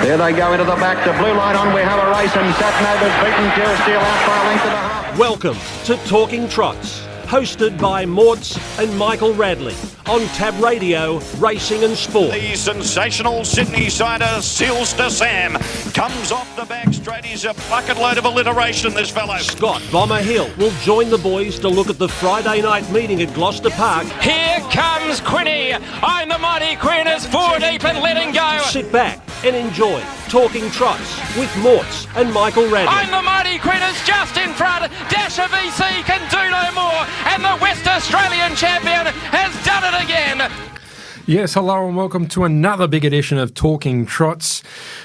Here they go into the back. The blue line on. We have a race, and Satnova's beaten Pure Steel out by a length and a half. Welcome to Talking Trots, hosted by Morts and Michael Radley on Tab Radio, Racing and Sport. The sensational Sydney sider, Seals to Sam, comes off the back straight. He's a bucket load of alliteration, this fellow. Scott Bomber Hill will join the boys to look at the Friday night meeting at Gloucester Park. Here comes Quinny. I'm the mighty Queen is 4 deep and letting go. Sit back and enjoy Talking Trots with Morts and Michael Radley. I'm the mighty Queen is just in front. Dasher VC can do no more. And the West Australian champion has done it again. Yes, hello and welcome to another big edition of Talking Trots.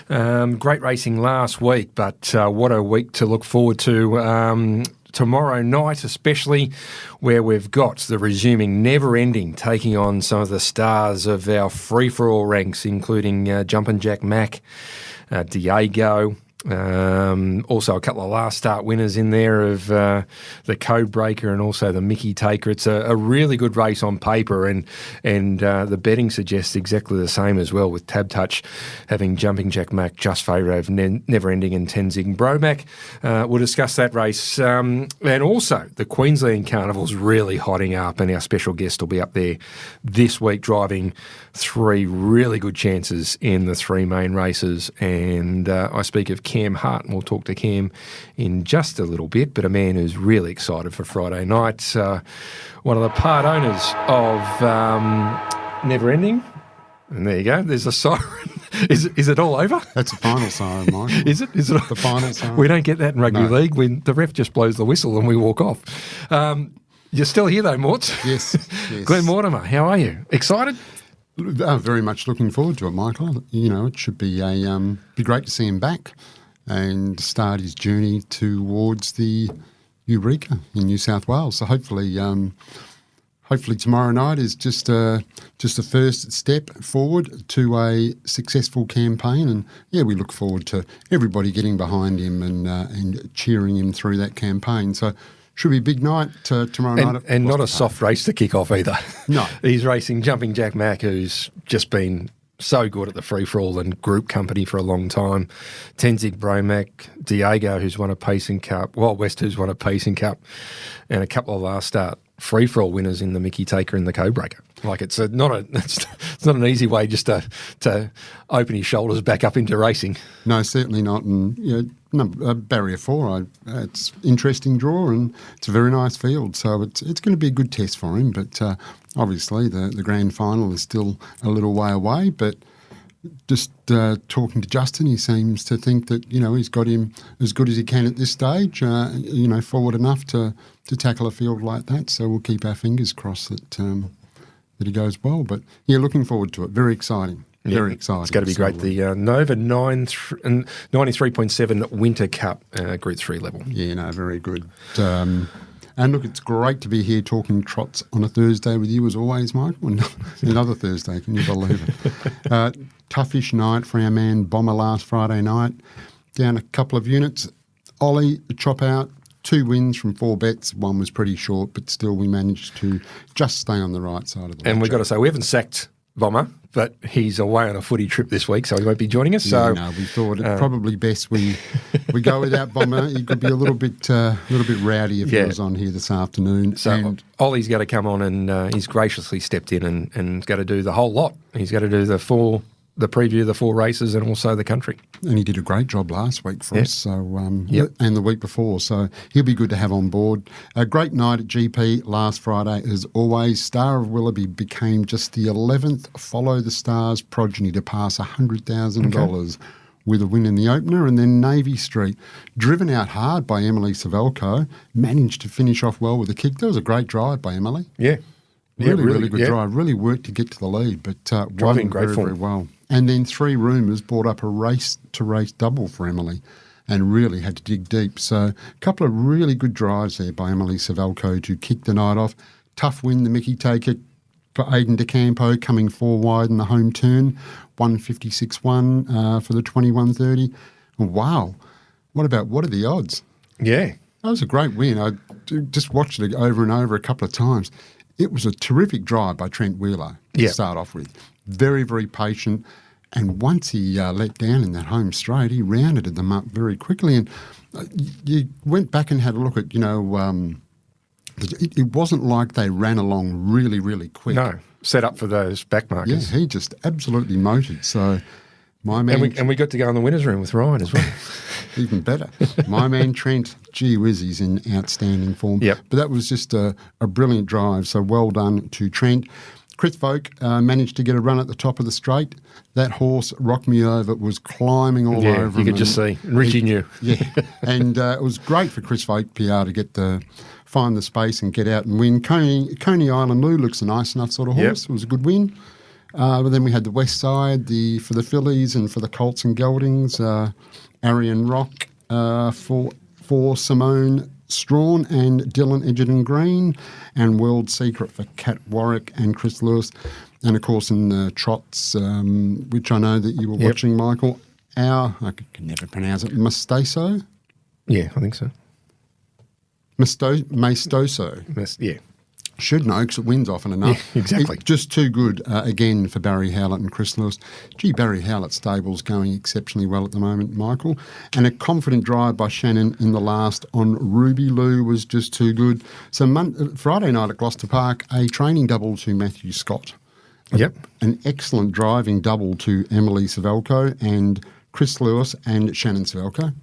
Great racing last week, but what a week to look forward to tomorrow night, especially where we've got the resuming Never Ending taking on some of the stars of our free-for-all ranks, including Jumpin' Jack Mac, Diego. Also a couple of last start winners in there of the Codebreaker and also the Mickey Taker. It's a really good race on paper, and the betting suggests exactly the same as well, with Tab Touch having Jumping Jack Mac, Just Favourite, Never Ending and Tenzing Bromac. We'll discuss that race, and also the Queensland Carnival's really hotting up, and our special guest will be up there this week driving three really good chances in the three main races. And I speak of Cam Hart, and we'll talk to Cam in just a little bit, but a man who's really excited for Friday night. One of the part owners of Never Ending. And there you go, there's a siren. Is it all over? That's a final siren, Michael. Is it? The final siren? We don't get that in rugby league. When the ref just blows the whistle and we walk off. You're still here though, Morts. Yes. Glen Mortimer, how are you? Excited? Very much looking forward to it, Michael. You know, it should be be great to see him back and start his journey towards the Eureka in New South Wales. So hopefully tomorrow night is just a first step forward to a successful campaign. And yeah, we look forward to everybody getting behind him and cheering him through that campaign. So should be a big night tomorrow night. And not a soft race to kick off either. No. He's racing Jumping Jack Mac, who's just been so good at the free-for-all and group company for a long time. Tenzing Bromac, Diego, who's won a Pacing Cup, Wild West, who's won a Pacing Cup, and a couple of last start free-for-all winners in the Mickey Taker and the Codebreaker. Like it's not an easy way just to open his shoulders back up into racing. No, certainly not. And barrier 4, it's interesting draw and it's a very nice field. So it's going to be a good test for him. But obviously the grand final is still a little way away. But just talking to Justin, he seems to think that he's got him as good as he can at this stage. Forward enough to tackle a field like that. So we'll keep our fingers crossed that he goes well. But yeah, looking forward to it. Very exciting. Very exciting. It's going to be great. The Nova 93.7 Winter Cup Group 3 level. Yeah, very good. And look, it's great to be here talking trots on a Thursday with you as always, Michael. Another Thursday, can you believe it? Toughish night for our man Bomber last Friday night. Down a couple of units. Oli, a chop out. 2 wins from 4 bets. One was pretty short, but still we managed to just stay on the right side of the And we've got to say, we haven't sacked Bomber, but he's away on a footy trip this week, so he won't be joining us. So we thought it probably best we go without Bomber. He could be a little bit rowdy if he was on here this afternoon. So Ollie's got to come on, and he's graciously stepped in and got to do the whole lot. He's got to do the preview of the 4 races and also the country. And he did a great job last week for us, so and the week before. So he'll be good to have on board. A great night at GP last Friday, as always. Star of Willoughby became just the 11th Follow the Stars progeny to pass $100,000 with a win in the opener. And then Navy Street, driven out hard by Emily Savelko, managed to finish off well with a kick. That was a great drive by Emily. Yeah. Really good drive. Really worked to get to the lead, but driving great very, form. very well. And then 3 Rumours brought up a race-to-race double for Emily and really had to dig deep. So a couple of really good drives there by Emily Savelko to kick the night off. Tough win, the Mickey Taker for Aidan DeCampo, coming 4 wide in the home turn. 156.1 for the 21.30. Wow. What are the odds? Yeah. That was a great win. I just watched it over and over a couple of times. It was a terrific drive by Trent Wheeler to start off with. Very, very patient. And once he let down in that home straight, he rounded them up very quickly. And you went back and had a look at, it wasn't like they ran along really, really quick. No, set up for those back markers. Yeah, he just absolutely motored. So my man... And we got to go in the winner's room with Ryan as well. Even better. My man Trent, gee whiz, he's in outstanding form. Yep. But that was just a brilliant drive, so well done to Trent. Chris Folk managed to get a run at the top of the straight. That horse, Rock Me Over, was climbing all over him. You could just see. Richie knew. Yeah, and it was great for Chris Folk PR to find the space and get out and win. Coney Island Lou looks a nice enough sort of horse. Yep. It was a good win. But then we had the West Side for the fillies and for the Colts and Geldings. Arian Rock for Simone Strawn and Dylan Edgerton Green, and World Secret for Kat Warwick and Chris Lewis. And, of course, in the Trots, which I know that you were watching, Michael, I can never pronounce it, Mastoso? Yeah, I think so. Maestoso. Yeah. Should know because it wins often enough. Yeah, exactly. It's just too good, again, for Barry Howlett and Chris Lewis. Gee, Barry Howlett's stable's going exceptionally well at the moment, Michael. And a confident drive by Shannon in the last on Ruby Lou was just too good. So Friday night at Gloucester Park, a training double to Matthew Scott. Yep. An excellent driving double to Emily Savelko and Chris Lewis and Shannon Savelko.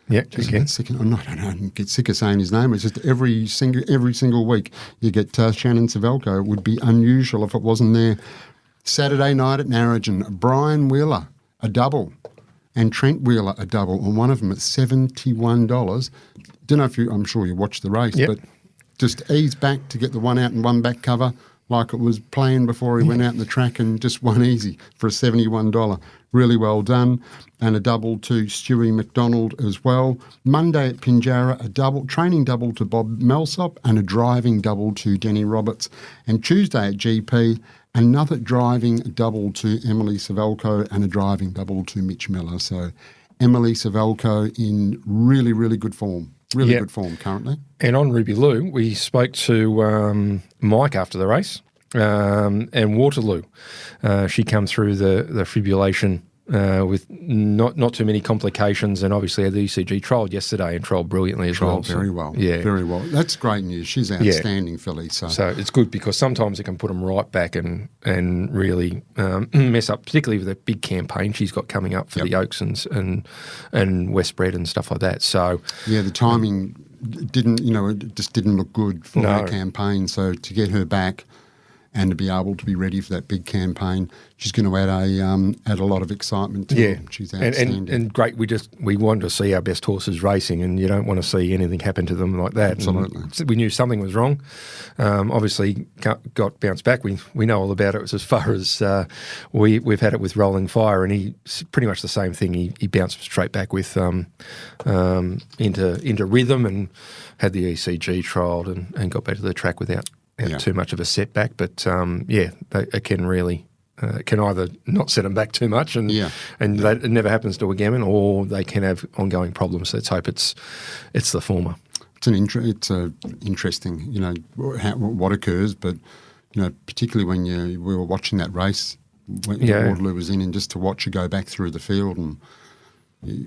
Yeah, I don't get sick of saying his name. It's just every single week you get Shannon Savelko. It would be unusual if it wasn't there. Saturday night at Narrogin, Brian Wheeler, a double, and Trent Wheeler, a double, and one of them at $71. Don't know if I'm sure you watched the race, but just ease back to get the one out and one back cover like it was planned before he went out in the track and just won easy for a $71. Really well done. And a double to Stewie McDonald as well. Monday at Pinjarra, a training double to Bob Melsop and a driving double to Denny Roberts. And Tuesday at GP, another driving double to Emily Savelko and a driving double to Mitch Miller. So Emily Savelko in really, really good form. Really good form currently. And on Ruby Lou, we spoke to Mike after the race and Waterloo. She come through the fibrillation with not too many complications, and obviously had the ECG trialled yesterday and trialled brilliantly as well. Very well. Yeah. Very well. That's great news. She's outstanding filly. So it's good because sometimes it can put them right back and really mess up, particularly with that big campaign she's got coming up for the Oaks and Westbred and stuff like that. So yeah, the timing it just didn't look good for her campaign. So to get her back and to be able to be ready for that big campaign, she's going to add a lot of excitement to her. She's outstanding. And great, we wanted to see our best horses racing, and you don't want to see anything happen to them like that. Absolutely. And we knew something was wrong. Obviously got bounced back. We know all about it as far as we've had it with Rolling Fire, and he pretty much the same thing. He bounced straight back with into rhythm and had the ECG trialled and got back to the track without too much of a setback, but it can really can either not set them back too much, and that it never happens to a gammon, or they can have ongoing problems. Let's hope it's the former. It's interesting, what occurs, but particularly when we were watching that race when Waterloo was in, and just to watch you go back through the field and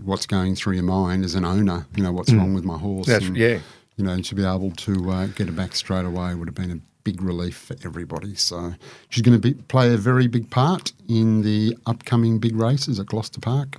what's going through your mind as an owner, what's wrong with my horse. To be able to get it back straight away would have been a big relief for everybody. So she's going to play a very big part in the upcoming big races at Gloucester Park.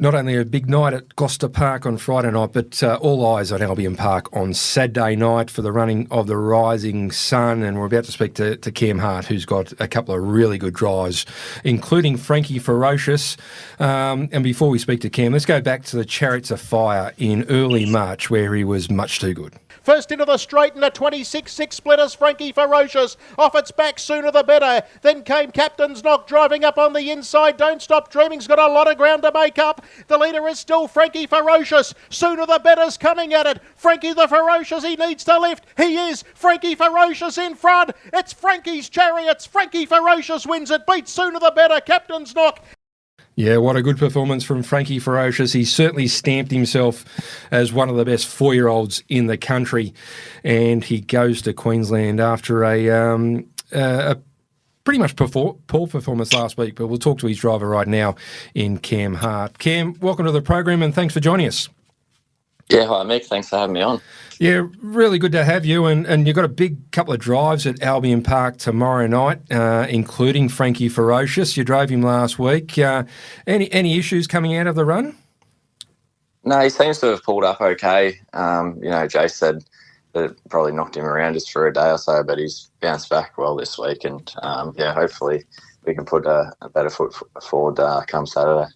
Not only a big night at Gloucester Park on Friday night, but all eyes on Albion Park on Saturday night for the running of the Rising Sun. And we're about to speak to Cam Hart, who's got a couple of really good drives, including Frankie Ferocious. And before we speak to Cam, let's go back to the Chariots of Fire in early March, where he was much too good. First into the straight in a 26-6 splitters, Frankie Ferocious. Off its back, sooner the better. Then came Captain's Knock driving up on the inside. Don't Stop Dreaming's got a lot of ground to make up. The leader is still Frankie Ferocious. Sooner the better's coming at it. Frankie the Ferocious, he needs to lift. He is. Frankie Ferocious in front. It's Frankie's Chariots. Frankie Ferocious wins it. Beats Sooner the Better. Captain's Knock. Yeah, what a good performance from Frankie Ferocious. He certainly stamped himself as one of the best 4-year-olds in the country, and he goes to Queensland after a pretty much poor performance last week, but we'll talk to his driver right now in Cam Hart. Cam, welcome to the program and thanks for joining us. Yeah, hi Mick, thanks for having me on. Yeah, really good to have you, and you've got a big couple of drives at Albion Park tomorrow night, including Frankie Ferocious. You drove him last week. Any issues coming out of the run? No, he seems to have pulled up okay. Jay said that it probably knocked him around just for a day or so, but he's bounced back well this week, and hopefully we can put a better foot forward come Saturday.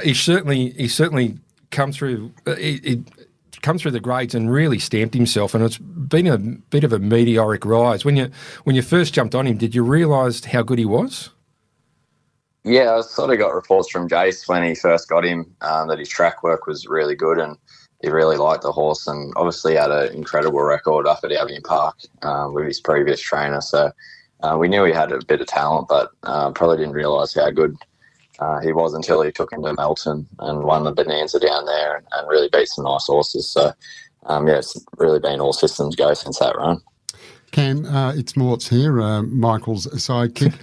He certainly come through. He come through the grades and really stamped himself, and it's been a bit of a meteoric rise. When you first jumped on him, did you realise how good he was? Yeah, I sort of got reports from Jace when he first got him that his track work was really good and he really liked the horse, and obviously had an incredible record up at Albion Park with his previous trainer. So we knew he had a bit of talent, but probably didn't realise how good he was until he took him to Melton and won the Bonanza down there and really beat some nice horses. So, it's really been all systems go since that run. Cam, it's Morts here, Michael's sidekick.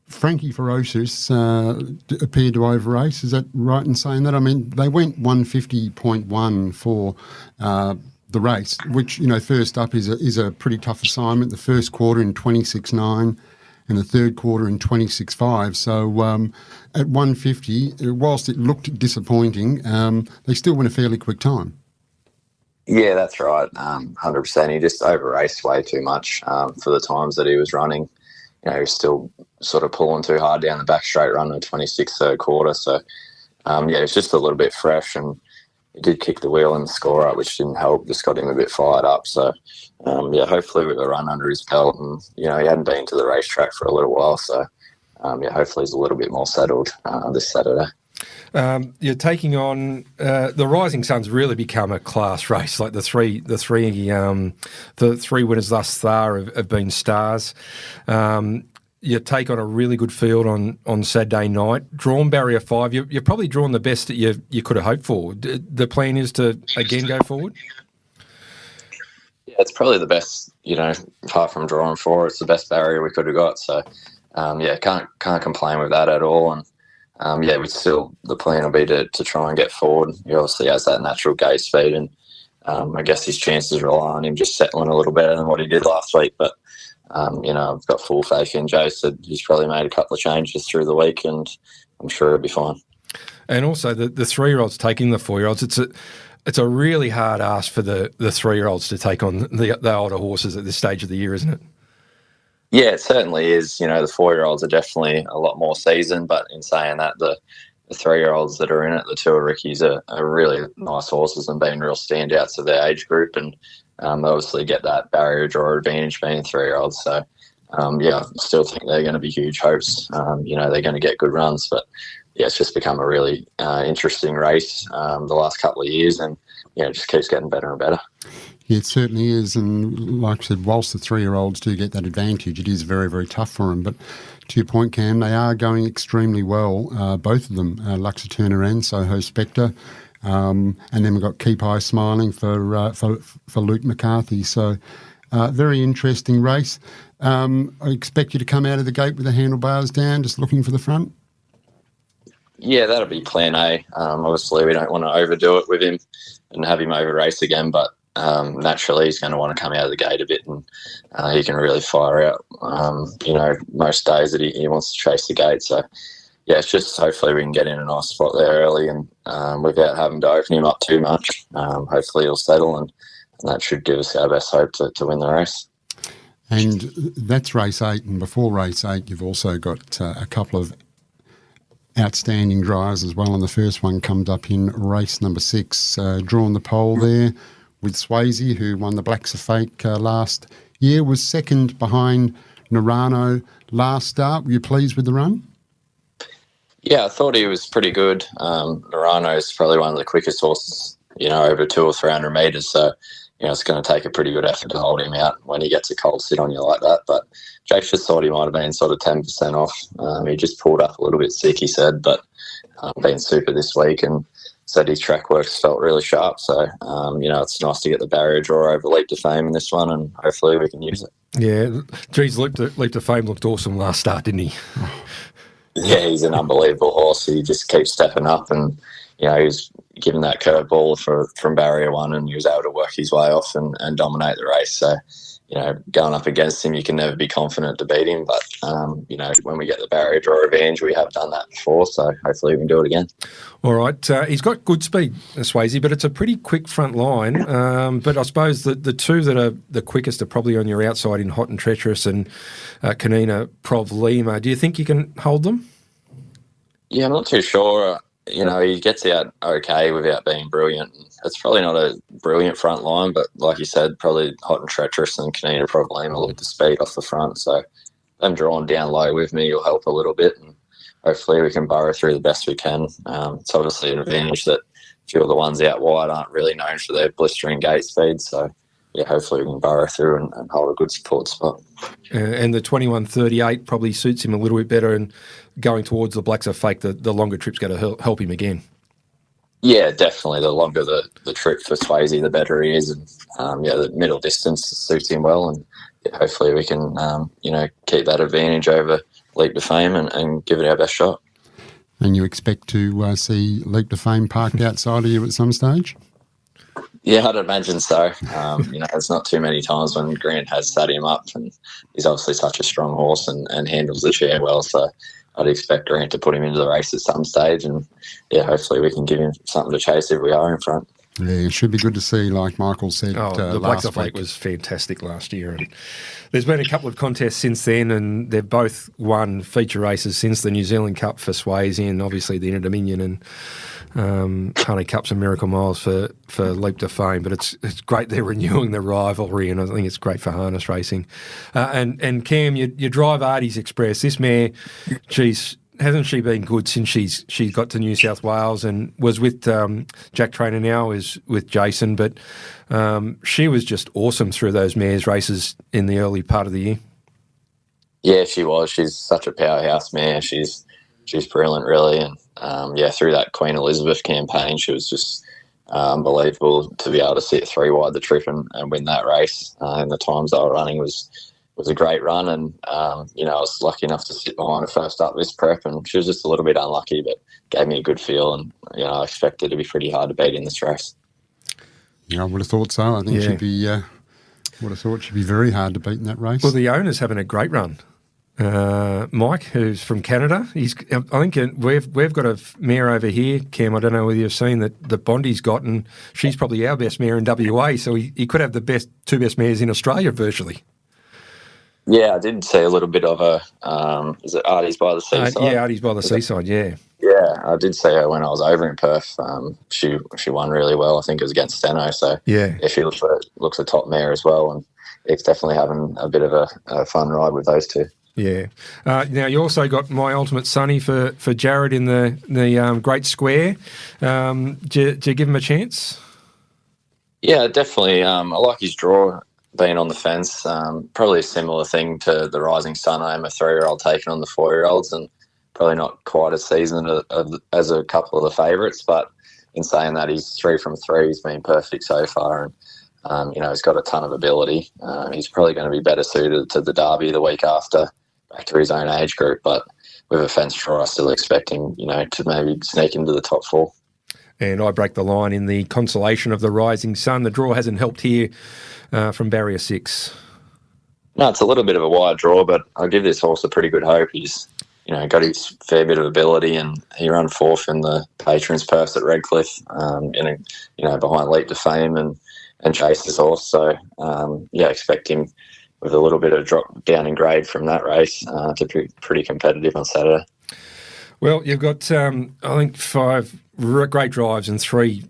Frankie Ferocious appeared to over-race. Is that right in saying that? I mean, they went 150.1 for the race, which, first up is a pretty tough assignment. The first quarter in 26.9 and the third quarter in 26.5. So at 150, whilst it looked disappointing, they still went a fairly quick time. Yeah, that's right. 100%. He just over-raced way too much for the times that he was running. He was still sort of pulling too hard down the back straight run in the 26th third quarter. So, it's just a little bit fresh, and he did kick the wheel in the score up, which didn't help. Just got him a bit fired up. So, hopefully with a run under his belt, and, he hadn't been to the racetrack for a little while. So, hopefully he's a little bit more settled this Saturday. You're taking on the Rising Sun's really become a class race. Like the three winners thus far have been stars. You take on a really good field on Saturday night. Drawn barrier 5. You're probably drawn the best that you could have hoped for. The plan is to again go forward. Yeah, it's probably the best. Apart from drawing 4, it's the best barrier we could have got. So, can't complain with that at all. And the plan will be to try and get forward. He obviously has that natural gate speed, and I guess his chances rely on him just settling a little better than what he did last week. But, I've got full faith in Joe. Said he's probably made a couple of changes through the week, and I'm sure he'll be fine. And also the 3-year-olds taking the 4-year-olds, it's a really hard ask for the 3-year-olds to take on the older horses at this stage of the year, isn't it? Yeah, it certainly is. The 4-year-olds are definitely a lot more seasoned, but in saying that, the 3-year-olds that are in it, the 2 Rickies are really nice horses and been real standouts of their age group, and they obviously get that barrier draw advantage being 3-year-olds. So, I still think they're going to be huge hopes. They're going to get good runs, but it's just become a really interesting race the last couple of years, and it just keeps getting better and better. Yeah, it certainly is, and like I said, whilst the 3-year-olds do get that advantage, it is very, very tough for them. But to your point, Cam, they are going extremely well, both of them, Luxa Turner and Soho Spectre. And then we've got Keep Eye Smiling for Luke McCarthy. So very interesting race. I expect you to come out of the gate with the handlebars down, just looking for the front. Yeah, that'll be plan A. Obviously, we don't want to overdo it with him and have him over race again, but naturally he's going to want to come out of the gate a bit, and he can really fire out, most days that he wants to chase the gate. So, it's just hopefully we can get in a nice spot there early and without having to open him up too much. Hopefully he'll settle, and that should give us our best hope to win the race. And that's race 8, and before race 8 you've also got a couple of outstanding drives as well, and the first one comes up in race number 6, drawn the pole there with Swayze, who won the Blacks of Fake last year, was second behind Narano last start. Were you pleased with the run? Yeah, I thought he was pretty good. Narano is probably one of the quickest horses, over 200 or 300 metres, so it's going to take a pretty good effort to hold him out when he gets a cold sit on you like that. But Jake just thought he might have been sort of 10% off. He just pulled up a little bit sick, he said, but been super this week, and said his track works felt really sharp. So, it's nice to get the barrier draw over Leap to Fame in this one, and hopefully we can use it. Yeah, geez, Leap to Fame looked awesome last start, didn't he? Yeah, he's an unbelievable horse. He just keeps stepping up, and he was given that curveball from barrier one, and he was able to work his way off and dominate the race. So, going up against him, you can never be confident to beat him. But, when we get the barrier draw advantage, we have done that before. So hopefully we can do it again. All right. He's got good speed, Swayze, but it's a pretty quick front line. But I suppose the two that are the quickest are probably on your outside in Hot and Treacherous and Kanina Provlima. Do you think you can hold them? Yeah, I'm not too sure. He gets out okay without being brilliant. It's probably not a brilliant front line, but like you said, probably Hot and Treacherous and Kanina Problema with the speed off the front. So them drawn down low with me will help a little bit, and hopefully we can burrow through the best we can. It's obviously an advantage that a few of the ones out wide aren't really known for their blistering gate speed. So, yeah, hopefully we can burrow through and hold a good support spot. And the 21.38 probably suits him a little bit better, and going towards the Blacks are fake, the longer trip's going to help him again. Yeah, definitely. The longer the trip for Swayze, the better he is. And, the middle distance suits him well. And hopefully we can, keep that advantage over Leap to Fame and give it our best shot. And you expect to see Leap to Fame parked outside of you at some stage? Yeah, I'd imagine so. It's not too many times when Grant has sat him up, and he's obviously such a strong horse and handles the chair well. So I'd expect Grant to put him into the race at some stage, and hopefully we can give him something to chase if we are in front. Yeah, it should be good to see, like Michael said. The Blacks off Lake was fantastic last year, and there's been a couple of contests since then, and they've both won feature races since the New Zealand Cup for Swayze, and obviously the Inter Dominion and Honey Cups and Miracle Miles for Leap to Fame. But it's great they're renewing the rivalry, and I think it's great for harness racing. And Cam, you drive Artie's Express. This mare, hasn't she been good since she got to New South Wales and was with Jack Trainer now, is with Jason, but she was just awesome through those mares races in the early part of the year. Yeah, she was. She's such a powerhouse mare. She's brilliant, really. And, through that Queen Elizabeth campaign, she was just unbelievable to be able to sit 3 wide the trip and win that race. And the times they were running was a great run, and I was lucky enough to sit behind her first up this prep, and she was just a little bit unlucky, but gave me a good feel, and I expect her to be pretty hard to beat in this race. Yeah, I would have thought so. I think she'd be very hard to beat in that race. Well, the owner's having a great run. Mike, who's from Canada, I think we've got a mare over here, Cam. I don't know whether you've seen that Bondi's got, and she's probably our best mare in WA. So he could have the two best mares in Australia virtually. Yeah, I did see a little bit of her. Is it Artie's by the Seaside? Yeah, Artie's by the Seaside, yeah. Yeah, I did see her when I was over in Perth. She won really well. I think it was against Steno. So yeah, she looks a top mare as well, and it's definitely having a bit of a fun ride with those two. Yeah. Now you also got My Ultimate Sonny for Jared in the Great Square. Do you give him a chance? Yeah, definitely. I like his draw. Being on the fence, probably a similar thing to the Rising Sun. I am a 3-year-old taking on the 4-year-olds, and probably not quite as seasoned as a couple of the favourites. But in saying that, he's 3 from 3. He's been perfect so far, and he's got a ton of ability. He's probably going to be better suited to the Derby the week after, back to his own age group. But with a fence draw, I still expect him, to maybe sneak into the top 4. And I break the line in the consolation of the Rising Sun. The draw hasn't helped here from barrier 6. No, it's a little bit of a wide draw, but I'll give this horse a pretty good hope. He's, got his fair bit of ability, and he ran 4th in the Patrons Purse at Redcliffe, behind Leap to Fame and chase this horse. So, expect him with a little bit of drop down in grade from that race to be pretty competitive on Saturday. Well, you've got, I think, 5 great drives and 3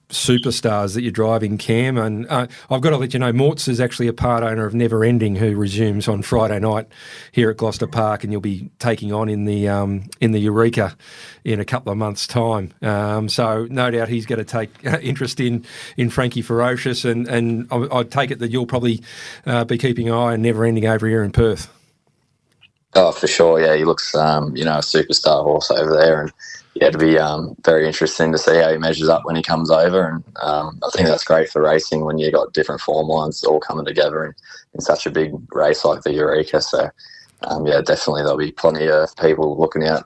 superstars that you're driving, Cam. And I've got to let you know, Mortz is actually a part owner of Never Ending, who resumes on Friday night here at Gloucester Park, and you'll be taking on in the Eureka in a couple of months' time. So no doubt he's going to take interest in Frankie Ferocious, and I take it that you'll probably be keeping an eye on Never Ending over here in Perth. Oh, for sure. Yeah, he looks, a superstar horse over there, and it'd be very interesting to see how he measures up when he comes over. And I think that's great for racing when you got different form lines all coming together in such a big race like the Eureka. So, definitely there'll be plenty of people looking out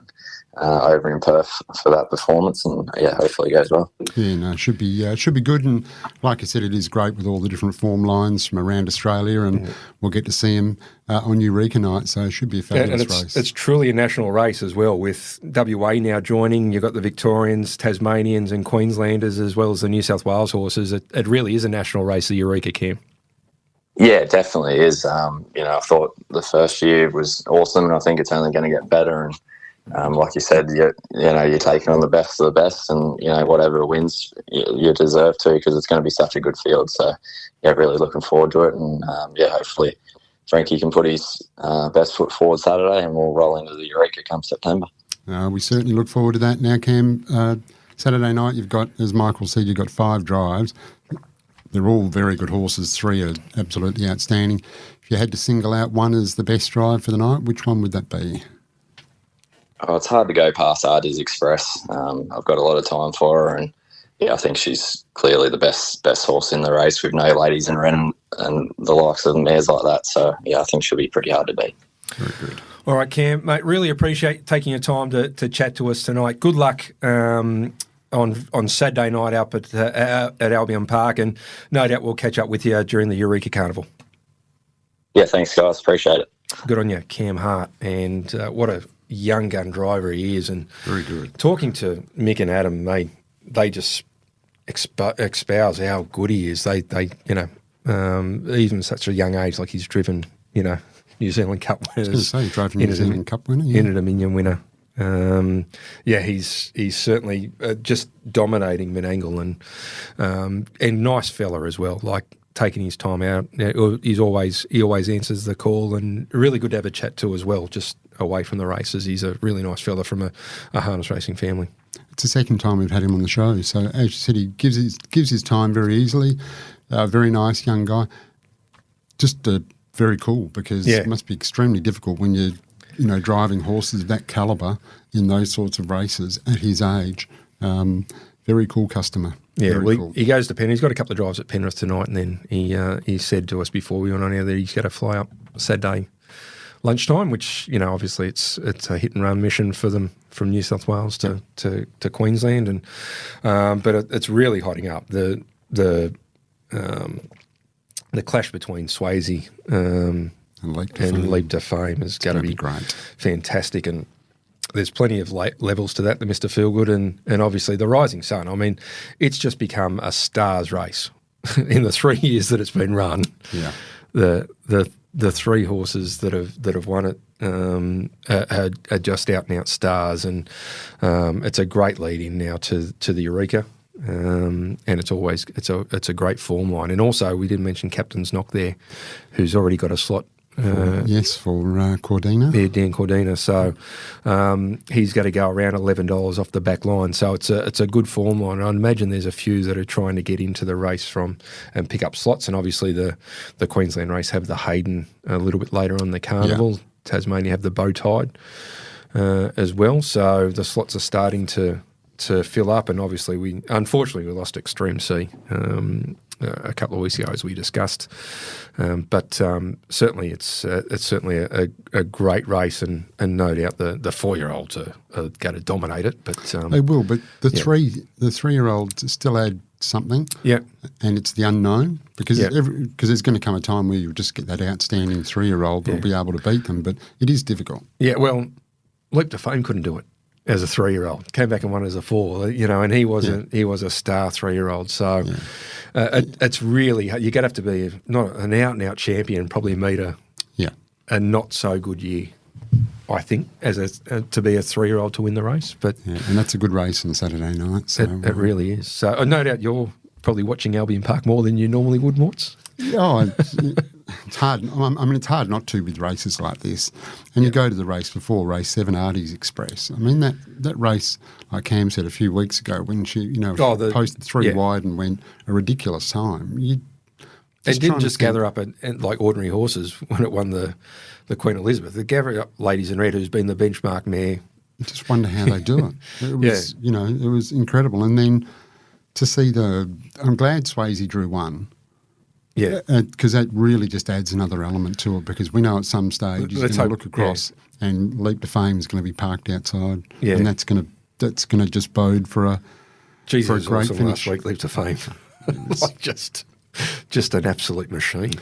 over in Perth for that performance, and hopefully it goes well. Yeah, no, it should be good, and like I said, it is great with all the different form lines from around Australia, and we'll get to see him on Eureka night, so it should be a fabulous race. It's truly a national race as well, with WA now joining. You've got the Victorians, Tasmanians and Queenslanders, as well as the New South Wales horses. It really is a national race, the Eureka, Cam. Yeah, it definitely is. I thought the first year was awesome, and I think it's only going to get better. And like you said, you're taking on the best of the best, and whatever wins, you deserve to, because it's going to be such a good field. So, really looking forward to it, and hopefully Frankie can put his best foot forward Saturday, and we'll roll into the Eureka come September. We certainly look forward to that. Now, Cam, Saturday night you've got, as Michael said, you've got 5 drives. They're all very good horses. 3 are absolutely outstanding. If you had to single out one as the best drive for the night, which one would that be? Oh, it's hard to go past Artie's Express. I've got a lot of time for her, and I think she's clearly the best horse in the race, with no ladies in red and the likes of mares like that. So, I think she'll be pretty hard to beat. Very good. All right, Cam, mate, really appreciate taking your time to chat to us tonight. Good luck on Saturday night up at Albion Park, and no doubt we'll catch up with you during the Eureka Carnival. Yeah, thanks, guys. Appreciate it. Good on you, Cam Hart, and what a young gun driver he is. And very good. Talking to Mick and Adam, they just espouse how good he is. They even such a young age, like he's driven, New Zealand Cup winners. I was going to say, driving New Zealand Cup winner. Yeah. In a Dominion winner. He's certainly just dominating Menangle, and nice fella as well. Like, taking his time out. He always answers the call, and really good to have a chat to as well, just away from the races. He's a really nice fella from a harness racing family. It's the second time we've had him on the show. So as you said, he gives his time very easily. Very nice young guy. Just very cool, because it must be extremely difficult when you're driving horses of that calibre in those sorts of races at his age. Very cool customer. Yeah, cool. He goes to Penrith. He's got a couple of drives at Penrith tonight, and then he said to us before we went on air that he's got to fly up Saturday lunchtime, which, obviously it's a hit and run mission for them from New South Wales to Queensland, and but it's really hotting up. The clash between Swayze and Leap to Fame is going to be great, fantastic, and there's plenty of levels to that, the Mr. Feelgood and obviously the Rising Sun. I mean, it's just become a stars race in the 3 years that it's been run. Yeah, the 3 horses that have won it are just out and out stars, and it's a great lead in now to the Eureka. And it's a great form line, and also we didn't mention Captain's Knock there, who's already got a slot. For Cordina. Yeah, Dan Cordina. So he's got to go around $11 off the back line. So it's a good form line. I imagine there's a few that are trying to get into the race and pick up slots. And obviously the Queensland race have the Hayden a little bit later on the Carnival. Yeah. Tasmania have the Bow Tide as well. So the slots are starting to fill up. And obviously unfortunately we lost Extreme C a couple of weeks ago, as we discussed. But certainly it's certainly a great race, and no doubt the 4-year-olds are going to dominate it. But they will. But the 3-year-olds still add something. Yeah, and it's the unknown, because there's going to come a time where you'll just get that outstanding 3-year-old that'll be able to beat them. But it is difficult. Yeah, well, Leap to Fame couldn't do it as a 3-year-old. Came back and won as a 4, and he was a star 3-year-old. So. Yeah. It's really, you're going to have to be not an out-and-out champion, probably meet a not-so-good year, I think, to be a 3-year-old to win the race. But and that's a good race on Saturday night. So it really is. So no doubt you're probably watching Albion Park more than you normally would, Morts. Oh, it's hard. I mean, it's hard not to with races like this. And you go to the race before, race 7, Artie's Express. I mean, that race, like Cam said a few weeks ago, when she, posted 3 wide and went a ridiculous time. It didn't just gather up and like ordinary horses when it won the Queen Elizabeth. It gathered up Ladies in Red, who's been the benchmark mare. I just wonder how they do it. It was, you know, it was incredible. And then to see I'm glad Swayze drew one. Yeah. Because that really just adds another element to it, because we know at some stage he's going to look across and Leap to Fame is going to be parked outside. Yeah. And that's going to just bode for a great awesome finish. Last week, Leap to Fame. Like just an absolute machine.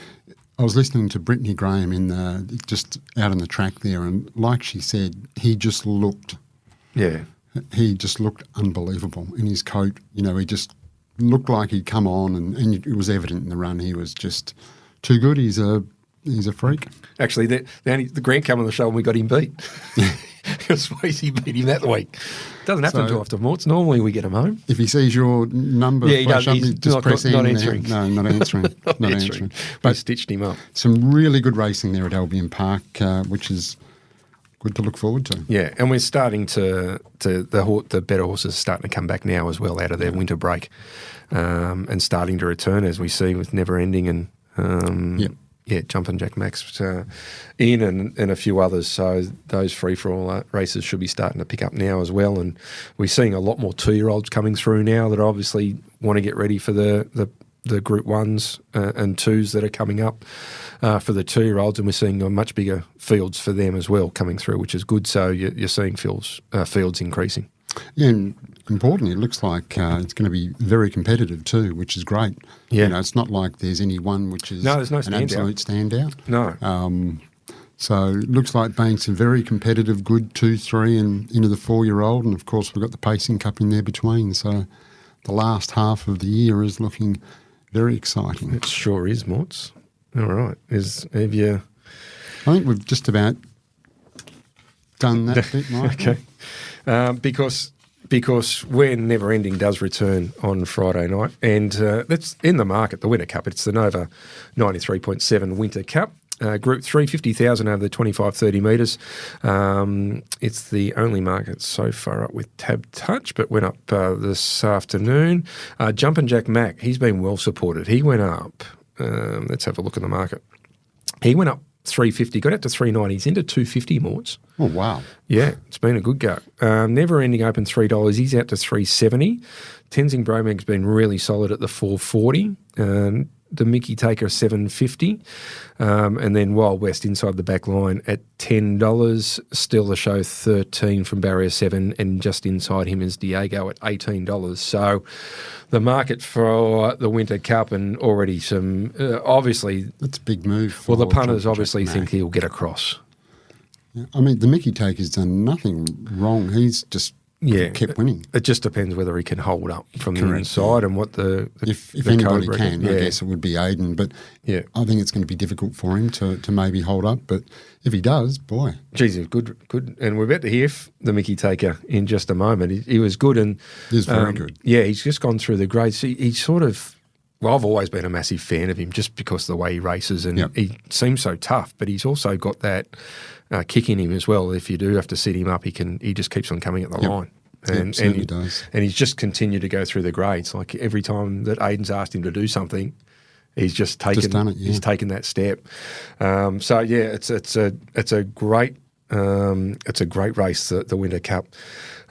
I was listening to Brittany Graham just out on the track there, and like she said, he just looked unbelievable in his coat. You know, he just looked like he'd come on, and it was evident in the run. He was just too good. He's a freak. Actually, the Grant came on the show and we got him beat. Because Swayze beat him that week. Doesn't happen too often, Morts. Normally we get him home. If he sees your number, he does. He's just press not in answering. There. No, not answering. not answering. But we stitched him up. Some really good racing there at Albion Park, which is good to look forward to. Yeah, and we're starting to the better horses are starting to come back now as well out of their winter break, and starting to return, as we see with Never Ending and Jumpin' Jack Max in and a few others. So those free-for-all races should be starting to pick up now as well. And we're seeing a lot more 2-year-olds coming through now that obviously want to get ready for the Group 1s and 2s that are coming up for the 2-year-olds. And we're seeing much bigger fields for them as well coming through, which is good. So you're seeing fields increasing. Yeah, and importantly, it looks like it's going to be very competitive too, which is great. Yeah. You know, it's not like there's any one which is there's no an absolute standout. No. So it looks like being some very competitive, good 2, 3 and into the 4-year-old. And, of course, we've got the Pacing Cup in there between. So the last half of the year is looking very exciting. It sure is, Morts. All right. I think we've just about done that bit, Mike. Okay. Because when Never Ending does return on Friday night, and that's in the market, the Winter Cup. It's the Nova 93.7 Winter Cup. Group 3, 50,000 over the 25-30 metres. It's the only market so far up with Tab Touch, but went up this afternoon. Jumpin' Jack Mac, he's been well supported. He went up, let's have a look at the market. He went up 350, got out to 390. He's into 250 Morts. Oh, wow. Yeah, it's been a good go. Never Ending open $3. He's out to 370. Tenzing Bromag's been really solid at the 440. The Mickey Taker 750, and then Wild West inside the back line at $10. Still the show 13 from Barrier 7, and just inside him is Diego at $18. So the market for the Winter Cup, and already some obviously that's a big move. Well, the punters obviously think he'll get across. Yeah, I mean, the Mickey Taker's done nothing wrong. He's just kept winning. It just depends whether he can hold up from the inside and what the if anybody can, I guess it would be Aiden. But I think it's going to be difficult for him to maybe hold up. But if he does, boy, geez, he was good. And we're about to hear the Mickey Taker in just a moment. He was good, and he was very good. Yeah, he's just gone through the grades. He sort of. Well, I've always been a massive fan of him just because of the way he races, and he seems so tough. But he's also got that kick in him as well. If you do have to set him up, he just keeps on coming at the line. And he does. And he's just continued to go through the grades. Like every time that Aiden's asked him to do something, he's just taken he's taken that step. So it's a great race, the Winter Cup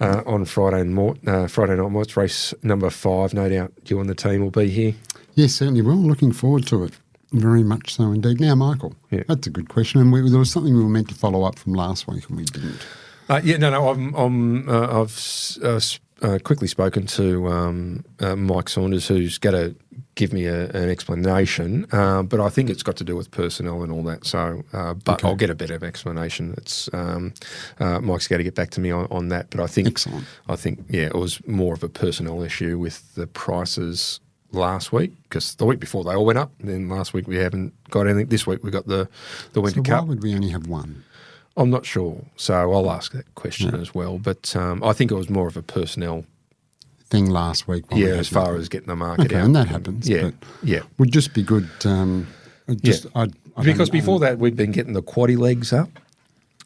on Friday night. Mort's race number 5. No doubt you and the team will be here. Yes, certainly will. Looking forward to it. Very much so indeed. Now, Michael, that's a good question. And there was something we were meant to follow up from last week and we didn't. I've quickly spoken to Mike Saunders, who's going to give me an explanation, but I think it's got to do with personnel and all that. So, I'll get a better explanation. It's Mike's got to get back to me on that. But I think, excellent. I think, it was more of a personnel issue with the prices last week, because the week before they all went up. And then last week we haven't got anything. This week we got the Winter Cup. Why would we only have one? I'm not sure, so I'll ask that question as well. But I think it was more of a personnel thing last week. As far as getting the market out. And that happens. Would just be good. Because before that, we'd been getting the quaddy legs up,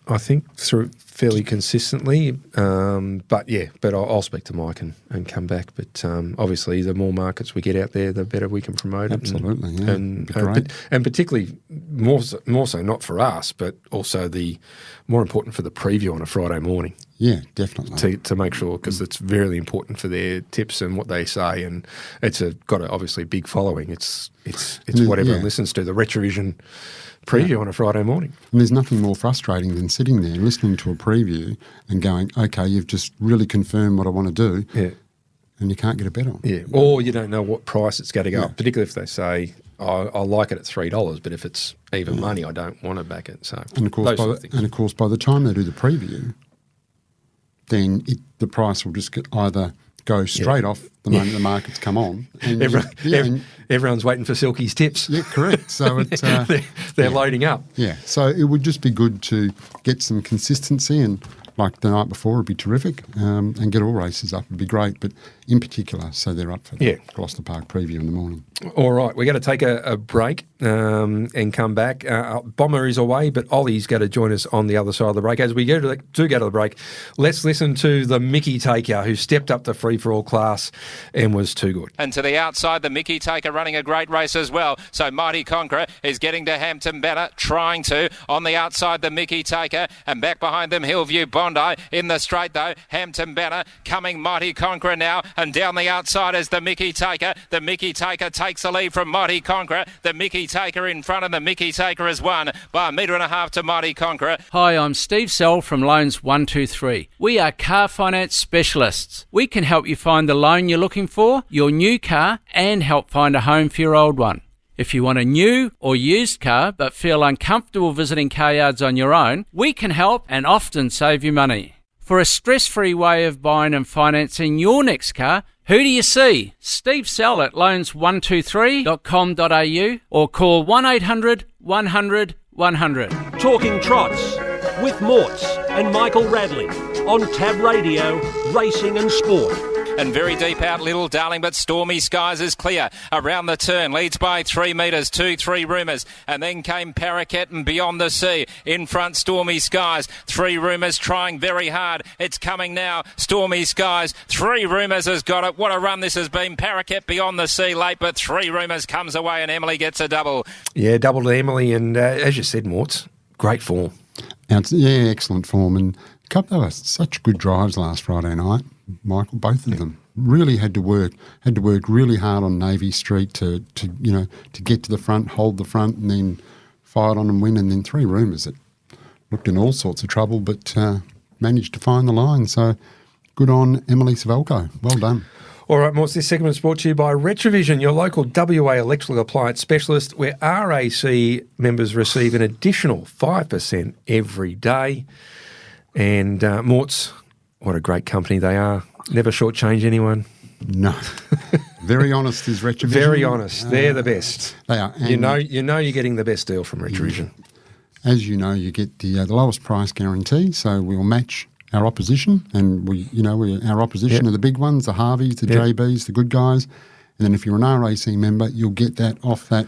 I think, through fairly consistently. But I'll speak to Mike and come back. But obviously, the more markets we get out there, the better we can promote it. Absolutely, yeah. And particularly more so not for us, but also the more important for the preview on a Friday morning. Yeah, definitely. To make sure, because it's very important for their tips and what they say, and it's got a obviously big following. It's what everyone listens to. The Retrovision preview on a Friday morning. And there's nothing more frustrating than sitting there listening to a preview and going, okay, you've just really confirmed what I want to do, and you can't get a bet on. Yeah, or you don't know what price it's going to go up, particularly if they say, I like it at $3, but if it's even money, I don't want to back it. So, and of course, by the time they do the preview, then the price will just either go straight off the moment the markets come on. And everyone's waiting for Silky's tips. Yeah, correct. So it's, they're loading up. Yeah, so it would just be good to get some consistency, and like the night before would be terrific, and get all races up would be great, but in particular, so they're up for the Gloucester Park preview in the morning. All right, we're going to take a break and come back. Bomber is away, but Ollie's going to join us on the other side of the break. As we do go to the break, let's listen to the Mickey Taker, who stepped up the free-for-all class and was too good. And to the outside, the Mickey Taker running a great race as well. So Mighty Conqueror is getting to Hampton Banner, trying to. On the outside, the Mickey Taker, and back behind them, Hillview Bondi. In the straight, though, Hampton Banner coming Mighty Conqueror now, and down the outside is the Mickey Taker. The Mickey Taker takes the lead from Mighty Conqueror. The Mickey Taker in front, and the Mickey Taker has won by 1.5 metres to Mighty Conqueror. Hi, I'm Steve Sell from Loans 123. We are car finance specialists. We can help you find the loan you're looking for, your new car, and help find a home for your old one. If you want a new or used car but feel uncomfortable visiting car yards on your own, we can help and often save you money. For a stress-free way of buying and financing your next car, who do you see? Steve Sell at loans123.com.au or call 1800 100 100. Talking Trots with Morts and Michael Radley on Tab Radio, Racing and Sport. And very deep out, Little Darling, but Stormy Skies is clear. Around the turn, leads by 3 metres, 3 Rumours. And then came Parakeet and Beyond the Sea. In front, Stormy Skies. 3 Rumours trying very hard. It's coming now. Stormy Skies. 3 Rumours has got it. What a run this has been. Parakeet Beyond the Sea late, but 3 Rumours comes away and Emily gets a double. Yeah, double to Emily. And as you said, Morts, great form. Excellent form. And a couple of such good drives last Friday night, Michael, both of them. Really had to work really hard on Navy Street to get to the front, hold the front, and then fired on and win. And then 3 Rumours that looked in all sorts of trouble, but managed to find the line. So good on Emily Savelko. Well done. All right, Morts, this segment is brought to you by Retrovision, your local WA electrical appliance specialist, where RAC members receive an additional 5% every day. And Morts, what a great company they are. Never shortchange anyone. No. Very honest is Retrovision. Very honest. They're the best. They are. And you know you're getting the best deal from Retrovision. As you know, you get the lowest price guarantee, so we'll match our opposition, and our opposition are the big ones, the Harveys, the JBs, the good guys. And then if you're an RAC member, you'll get that off that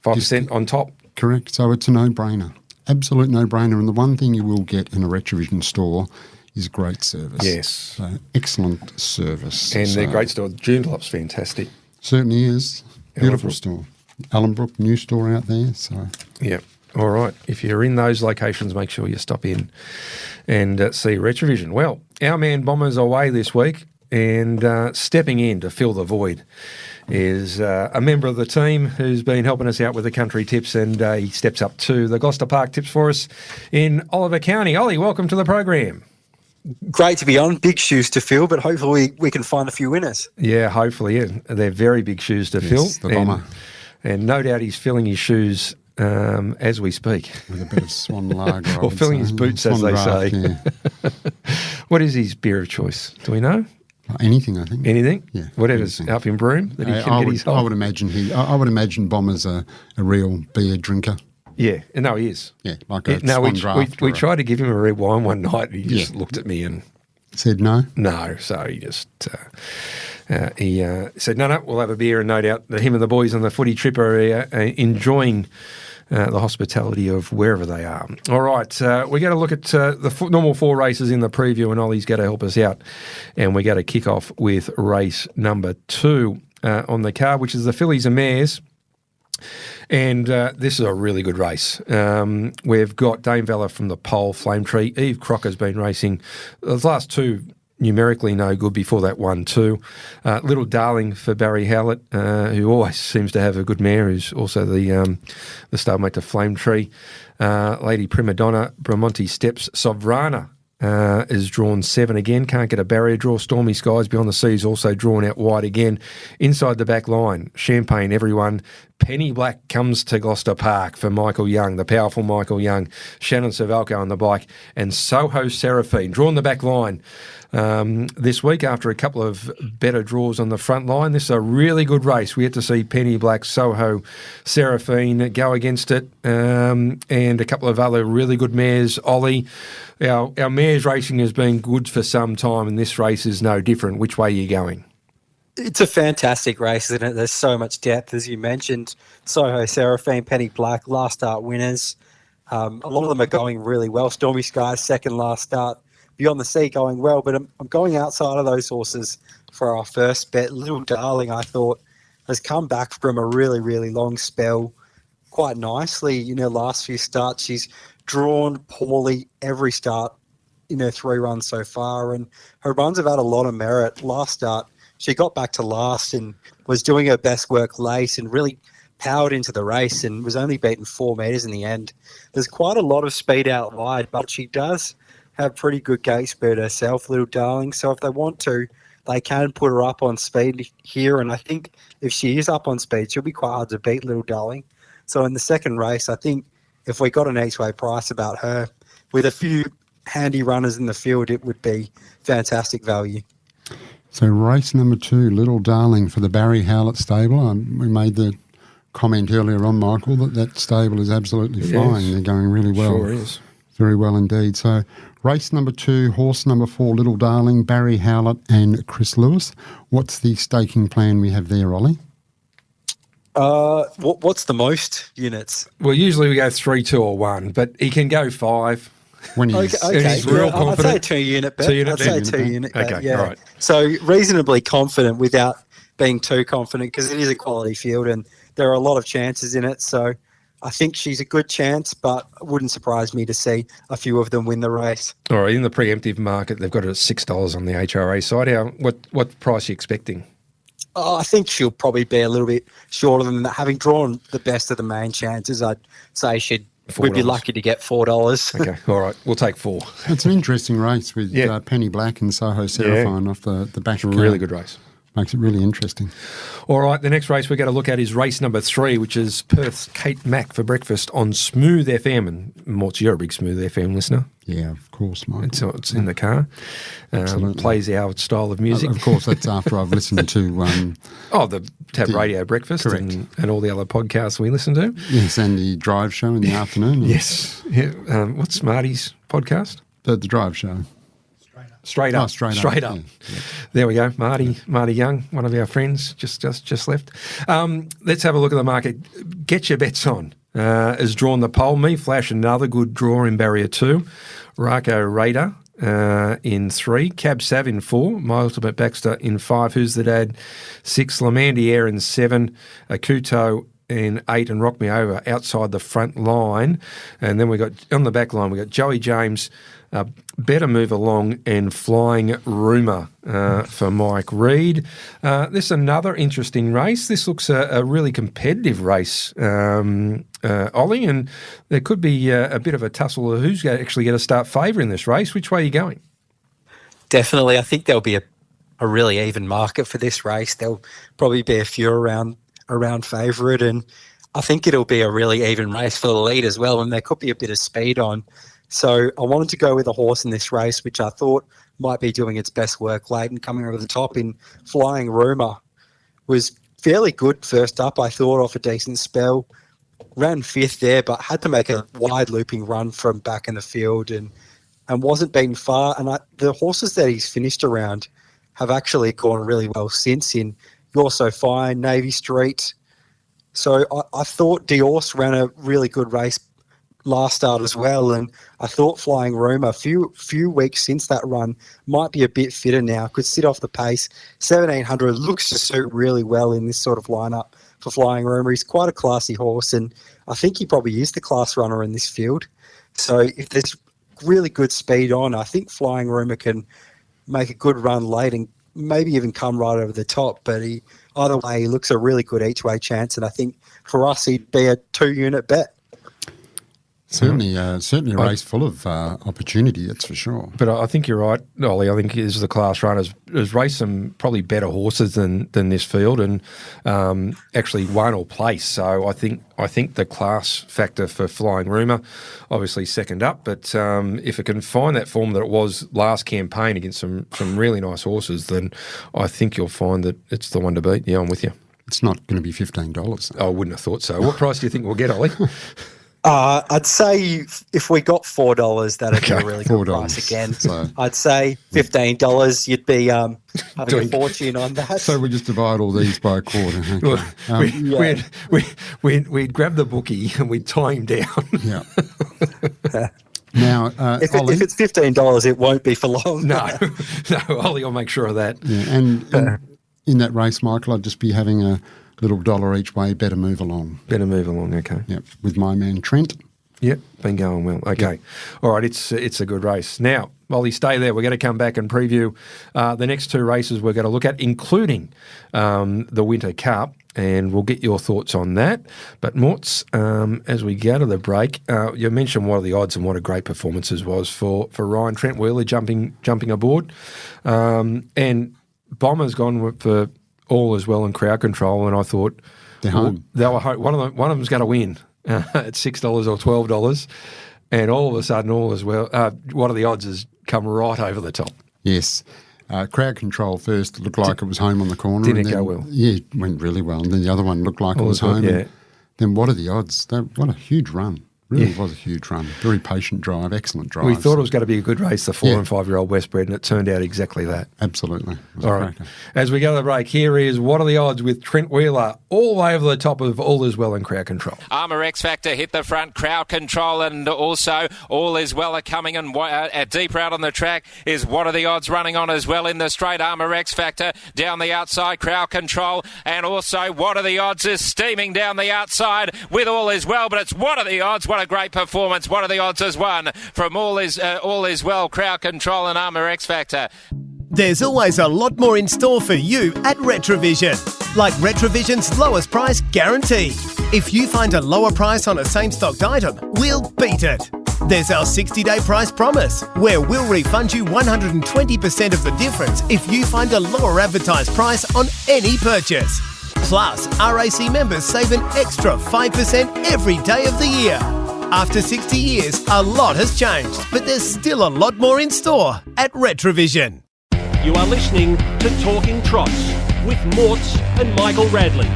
5% on top. Correct. So it's a no-brainer. Absolute no-brainer. And the one thing you will get in a Retrovision store is great service. Yes. So excellent service. And their great store. Joondalop's fantastic. Certainly is. Beautiful store. Allenbrook, new store out there. So yeah. All right. If you're in those locations, make sure you stop in and see Retrovision. Well, our man Bomber's away this week, and stepping in to fill the void is a member of the team who's been helping us out with the country tips, and he steps up to the Gloucester Park tips for us in Oli Cownie. Ollie, welcome to the program. Great to be on. Big shoes to fill, but hopefully we can find a few winners. Yeah, hopefully. Yeah. They're very big shoes to fill. The Bomber. And no doubt he's filling his shoes as we speak. With a bit of Swan Lager. Or filling his boots, as they say. Yeah. What is his beer of choice? Do we know? Anything, I think. Anything? Yeah. Whatever's up in Broome that he can get his hold. I would imagine Bomber's a real beer drinker. Yeah. No, he is. Yeah, like a Swan Draft. We tried to give him a red wine one night, and he just looked at me and said no? No. So he just... he said, no, we'll have a beer, and no doubt that him and the boys on the footy trip are enjoying the hospitality of wherever they are. All right, we're going to look at the normal 4 races in the preview, and Ollie's going to help us out. And we're going to kick off with race number 2 on the card, which is the Fillies and Mares. And this is a really good race. We've got Dame Valor from the pole, Flame Tree. Eve Crocker's been racing the last 2 numerically no good before that 1-2. Little Darling for Barry Howlett, who always seems to have a good mare, who's also the stablemate to Flame Tree. Lady Prima Donna, Bramonte Steps, Sovrana is drawn 7 again. Can't get a barrier draw. Stormy Skies Beyond the Seas also drawn out wide again. Inside the back line, Champagne Everyone. Penny Black comes to Gloucester Park for Michael Young, the powerful Michael Young. Shannon Cervalco on the bike. And Soho Seraphine drawn the back line this week after a couple of better draws on the front line. This is a really good race. We had to see Penny Black, Soho Seraphine go against it, and a couple of other really good mares. Ollie, our mares racing has been good for some time, and this race is no different. Which way are you going? It's a fantastic race, isn't it? There's so much depth, as you mentioned. Soho Seraphine, Penny Black, last start winners. A lot of them are going really well. Stormy Skies, second last start. Beyond the Sea going well, but I'm going outside of those horses for our first bet. Little Darling, I thought, has come back from a really, really long spell quite nicely in her last few starts. She's drawn poorly every start in her 3 runs so far, and her runs have had a lot of merit. Last start, she got back to last and was doing her best work late and really powered into the race and was only beaten 4 metres in the end. There's quite a lot of speed out wide, but she does have pretty good gate speed herself, Little Darling. So if they want to, they can put her up on speed here. And I think if she is up on speed, she'll be quite hard to beat, Little Darling. So in the second race, I think if we got an each-way price about her, with a few handy runners in the field, it would be fantastic value. So race number 2, Little Darling for the Barry Howlett stable. We made the comment earlier on, Michael, that stable is absolutely flying. Yes. They're going really well. Sure is. Very well indeed. So race number 2, horse number 4, Little Darling, Barry Howlett and Chris Lewis. What's the staking plan we have there, Ollie? What's the most units? Well, usually we go 3, 2 or 1, but he can go 5. When he's, he's real confident. I'd say 2-unit bet. I'd say 2-unit bet. Okay, yeah. all right. So reasonably confident without being too confident, because it is a quality field and there are a lot of chances in it. So I think she's a good chance, but it wouldn't surprise me to see a few of them win the race. All right, in the preemptive market, they've got it at $6 on the HRA side. What price are you expecting? Oh, I think she'll probably be a little bit shorter than that. Having drawn the best of the main chances, I'd say we'd be lucky to get $4. Okay, all right, we'll take 4. It's an interesting race with Penny Black and Soho Seraphine off the back. Really good race. Makes it really interesting. All right, the next race we're going to look at is race number 3, which is Perth's Kate Mack for breakfast on Smooth FM. And Morts, you're a big Smooth FM listener. Yeah, of course, Mike. It's in the car. Plays our style of music. Of course, that's after I've listened to... the Tab Radio Breakfast and all the other podcasts we listen to. Yes, and the Drive Show in the afternoon. Yes. Yeah. What's Marty's podcast? The Drive Show. Straight up. Straight up. Yeah. There we go. Marty Young, one of our friends, just left. Let's have a look at the market. Get your bets on. Has drawn the pole. Me Flash, another good draw in barrier 2. Rako Raider in 3. Cab Sav in 4. My Ultimate Baxter in 5. Who's the Dad? 6. Lamandiere in 7. Akuto in 8, and Rock Me Over outside the front line. And then we got on the back line, we got Joey James, Better Move Along, and Flying Rumour for Mike Reid. This is another interesting race. This looks a really competitive race, Ollie, and there could be a bit of a tussle of who's actually going to start favour in this race. Which way are you going? Definitely. I think there'll be a really even market for this race. There'll probably be a few around favourite, and I think it'll be a really even race for the lead as well, and there could be a bit of speed on. So I wanted to go with a horse in this race, which I thought might be doing its best work late and coming over the top in Flying Rumour. Was fairly good first up, I thought, off a decent spell. Ran 5th there, but had to make a wide looping run from back in the field and wasn't beaten far. And the horses that he's finished around have actually gone really well since in You're So Fine, Navy Street, So I thought Diorce ran a really good race last start as well, and I thought Flying Rumour, a few weeks since that run, might be a bit fitter now, could sit off the pace. 1700 looks to suit really well in this sort of lineup for Flying Rumour. He's quite a classy horse, and I think he probably is the class runner in this field. So if there's really good speed on, I think Flying Rumour can make a good run late and maybe even come right over the top. But either way, he looks a really good each-way chance, and I think for us he'd be a 2-unit bet. Certainly a race full of opportunity, that's for sure. But I think you're right, Ollie. I think as the class runners has raced some probably better horses than this field, and actually won or placed. So I think the class factor for Flying Rumour, obviously second up. But if it can find that form that it was last campaign against some really nice horses, then I think you'll find that it's the one to beat. Yeah, I'm with you. It's not going to be $15. I wouldn't have thought so. What price do you think we'll get, Ollie? I'd say if we got $4, that'd be a really good price again. So I'd say $15. You'd be having a fortune on that. So we just divide all these by a quarter. Okay. We'd grab the bookie and we'd tie him down. Yeah. Now, if it's $15, it won't be for long. No, Ollie, I'll make sure of that. Yeah, and in that race, Michael, I'd just be having a little dollar each way, better move along. Better move along, okay. Yep, with my man Trent. Yep, been going well. Okay. Yep. All right, it's a good race. Now, Ollie, stay there. We're going to come back and preview the next two races we're going to look at, including the Winter Cup, and we'll get your thoughts on that. But, Morts, as we go to the break, you mentioned what are the odds and what a great performance it was for Ryan Trent Wheeler jumping aboard. And Bomber's gone for All Is Well and Crowd Control, and I thought they're home. One of them's going to win at $6 or $12, and all of a sudden, All Is Well. What are the odds? Has come right over the top. Yes, Crowd Control first looked like it was home on the corner. Didn't it go well? Yeah, it went really well, and then the other one looked like it was home. Yeah. Then what are the odds? What a huge run. Really was a huge run. Very patient drive, excellent drive. We thought it was going to be a good race, the 4 and 5-year-old Westbred, and it turned out exactly that. Absolutely. All right. As we go to the break, here is What Are the Odds with Trent Wheeler all over the top of All Is Well and Crowd Control. Armour X Factor hit the front, Crowd Control, and also All Is Well are coming, and deeper out on the track is What Are the Odds running on as well in the straight. Armour X Factor down the outside, Crowd Control, and also What Are the Odds is steaming down the outside with All Is Well, but it's What Are the Odds? What a great performance. What Are the Odds has won from All Is Well, Crowd Control and Armour X Factor. There's always a lot more in store for you at Retrovision, like Retrovision's lowest price guarantee. If you find a lower price on a same-stocked item, we'll beat it. There's our 60-day price promise, where we'll refund you 120% of the difference if you find a lower advertised price on any purchase. Plus, RAC members save an extra 5% every day of the year. After 60 years, a lot has changed, but there's still a lot more in store at Retrovision. You are listening to Talking Trots with Morts and Michael Radley.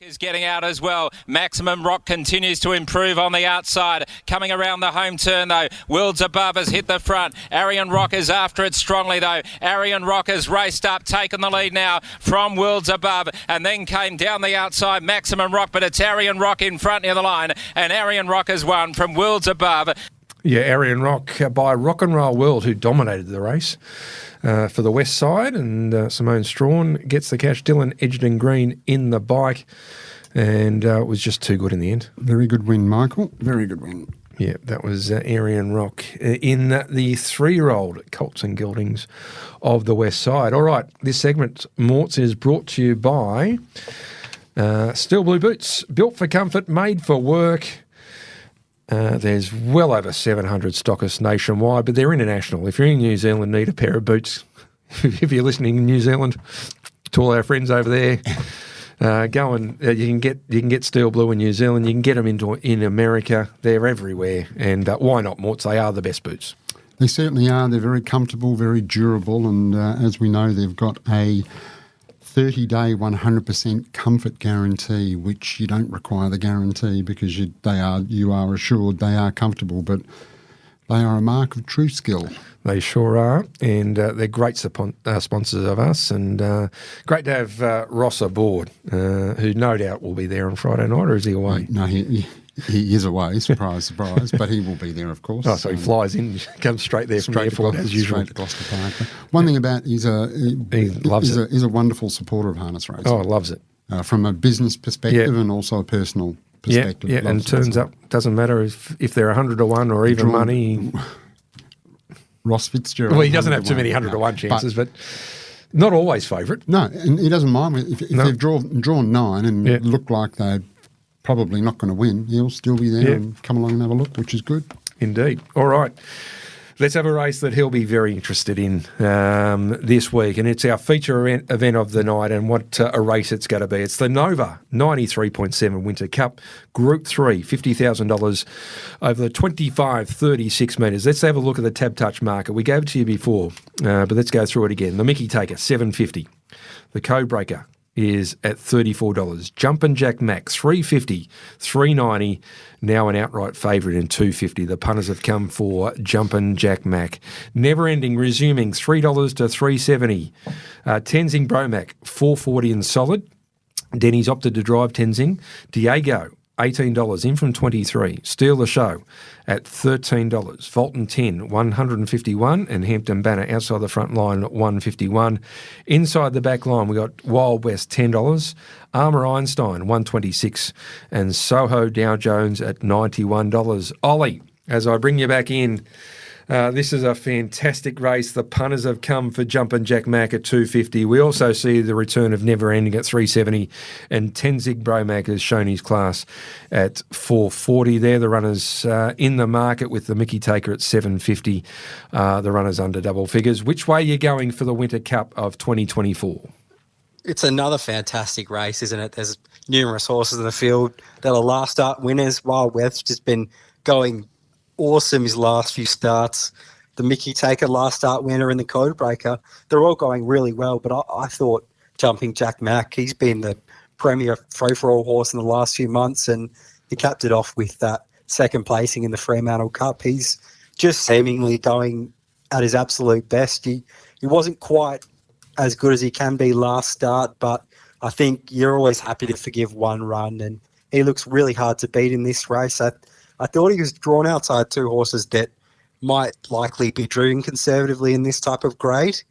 Is getting out as well. Maximum Rock continues to improve on the outside. Coming around the home turn though. Worlds Above has hit the front. Arian Rock is after it strongly though. Arian Rock has raced up, taken the lead now from Worlds Above, and then came down the outside Maximum Rock, but it's Arian Rock in front near the line, and Arian Rock has won from Worlds Above. Yeah, Arian Rock by Rock and Roll World, who dominated the race for the West Side, and Simone Strawn gets the cash. Dylan Edgerton Green in the bike, and it was just too good in the end. Very good win, Michael. Very good win. Yeah, that was Arian Rock in the 3-year-old Colts and Geldings of the West Side. All right, this segment, Morts, is brought to you by Steel Blue Boots, built for comfort, made for work. There's well over 700 stockists nationwide, but they're international. If you're in New Zealand, need a pair of boots. If you're listening in New Zealand, to all our friends over there, go and you can get Steel Blue in New Zealand. You can get them in America. They're everywhere, and why not, Morts? They are the best boots. They certainly are. They're very comfortable, very durable, and as we know, they've got a 30-day 100% comfort guarantee, which you don't require the guarantee because you are assured they are comfortable. But they are a mark of true skill. They sure are, and they're great sponsors of us, and great to have Ross aboard, who no doubt will be there on Friday night, or is he away? No, he is away, surprise, surprise, but he will be there, of course. Oh, so he flies in, comes straight there from the airport as usual. Straight to Gloucester Park. One thing about he's a wonderful supporter of harness racing. Oh, loves it. From a business perspective and also a personal perspective. Yeah, and turns up, doesn't matter if they're 100 to 1 or even money. Ross Fitzgerald. Well, he doesn't have too many 100 to 1 chances, but not always favourite. No, and he doesn't mind. If they've drawn 9 and look like they're probably not going to win, he'll still be there and come along and have a look, which is good. Indeed. All right. Let's have a race that he'll be very interested in this week, and it's our feature event of the night, and what a race it's going to be. It's the Nova 93.7 Winter Cup, Group 3, $50,000 over the 25-36 metres. Let's have a look at the tab touch market. We gave it to you before, but let's go through it again. The Mickey Taker, $7.50. The Code Breaker is at $34. Jumpin' Jack Mac, $3.50, $3.90, now an outright favourite in $2.50. The punters have come for Jumpin' Jack Mac. Never Ending resuming, $3 to $3.70. Tenzing Bromac, $4.40 and solid. Denny's opted to drive Tenzing. Diego, $18 in from 23. Steal the Show at $13. Fulton 10, $151, and Hampton Banner outside the front line at $151. Inside the back line, we got Wild West $10, Armour Einstein $126, and Soho Dow Jones at $91. Ollie, as I bring you back in, this is a fantastic race. The punters have come for Jumpin' Jack Mac at $2.50. We also see the return of Never Ending at $3.70, and Tenzing Bromac has shown his class at $4.40. They're the runners in the market, with the Mickey Taker at $7.50. The runners under double figures. Which way are you going for the Winter Cup of 2024? It's another fantastic race, isn't it? There's numerous horses in the field that are last start winners. Wild West's just been going awesome his last few starts. The Mickey Taker last start winner and the Code Breaker, they're all going really well, but I thought Jumping Jack Mac, he's been the premier free-for-all horse in the last few months, and he capped it off with that second placing in the Fremantle Cup. He's just seemingly going at his absolute best. He wasn't quite as good as he can be last start, but I think you're always happy to forgive one run, and he looks really hard to beat in this race. I thought he was drawn outside two horses that might likely be driven conservatively in this type of grade.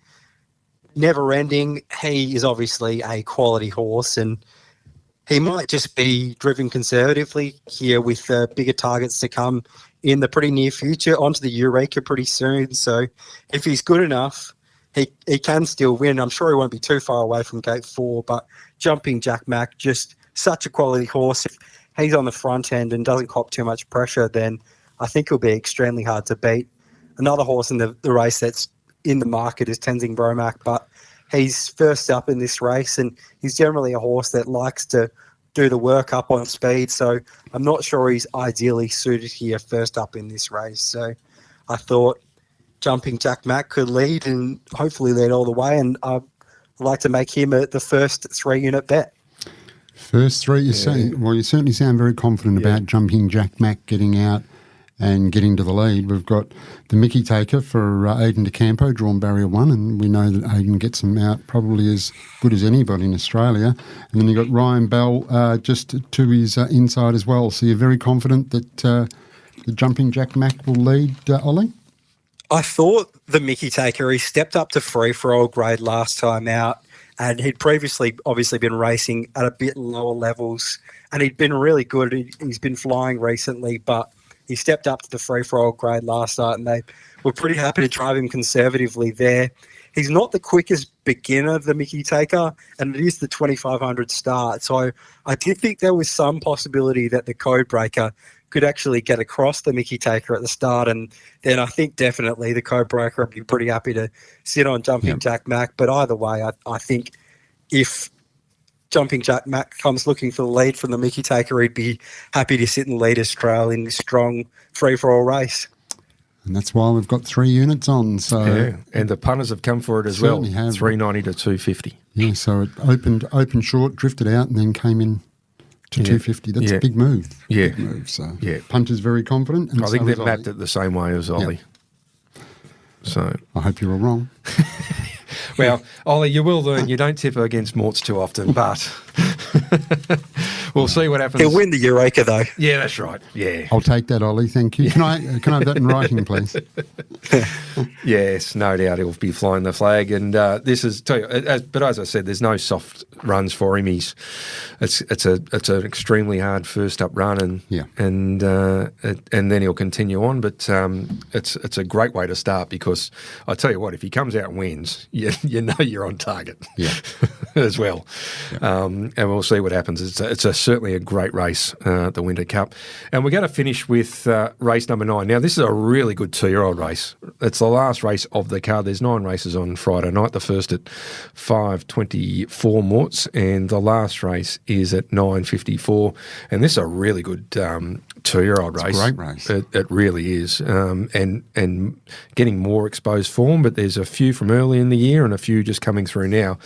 Never Ending, he is obviously a quality horse, and he might just be driven conservatively here with bigger targets to come in the pretty near future, onto the Eureka pretty soon. So if he's good enough, he can still win. I'm sure he won't be too far away from gate 4, but Jumping Jack Mac, just such a quality horse. If he's on the front end and doesn't cop too much pressure, then I think he'll be extremely hard to beat. Another horse in the race that's in the market is Tenzing Bromac, but he's first up in this race, and he's generally a horse that likes to do the work up on speed, so I'm not sure he's ideally suited here first up in this race. So I thought Jumping Jack Mac could lead and hopefully lead all the way, and I'd like to make him the first 3-unit bet. First 3, you certainly sound very confident about Jumping Jack Mac getting out and getting to the lead. We've got the Mickey Taker for Aidan DeCampo, drawn barrier 1, and we know that Aidan gets them out probably as good as anybody in Australia. And then you've got Ryan Bell just to his inside as well. So you're very confident that the Jumping Jack Mac will lead, Ollie? I thought the Mickey Taker, he stepped up to free-for-all grade last time out, and he'd previously obviously been racing at a bit lower levels, and he'd been really good. He's been flying recently, but he stepped up to the free-for-all grade last start, and they were pretty happy to drive him conservatively there. He's not the quickest beginner, the Mickey Taker, and it is the 2500 start. So I did think there was some possibility that the Code Breaker could actually get across the Mickey Taker at the start, and then I think definitely the Code Breaker would be pretty happy to sit on Jumping Jack Mac. But either way, I think if Jumping Jack Mac comes looking for the lead from the Mickey Taker, he'd be happy to sit in leader's trail in this strong free-for-all race. And that's why we've got 3 units on. So and the punters have come for it as well. Have. 390 to 250. Yeah, so it opened short, drifted out, and then came in to 250. That's a big move. Yeah. Big move. So Yeah. Punter's very confident. And I think so they've is mapped Oli. it the same way as Oli. So I hope you're all wrong. Well, Oli, you will learn. You don't tip against Morts too often, but we'll see what happens. He'll win the Eureka, though. Yeah, that's right. Yeah. I'll take that, Ollie. Thank you. Can I have that in writing, please? Yes, no doubt he'll be flying the flag. And this is, but as I said, there's no soft runs for him. It's an extremely hard first up run, and then he'll continue on. But it's a great way to start because I tell you what, if he comes out and wins, you know you're on target. Yeah. As well. Yeah. And we'll see what happens. It's certainly a great race, the Winter Cup. And we're going to finish with race number 9. Now, this is a really good 2-year-old race. It's the last race of the card. There's 9 races on Friday night. The first at 5:24 Morts, and the last race is at 9:54. And this is a really good 2-year-old race. It's a great race. It really is. And getting more exposed form, but there's a few from early in the year and a few just coming through now.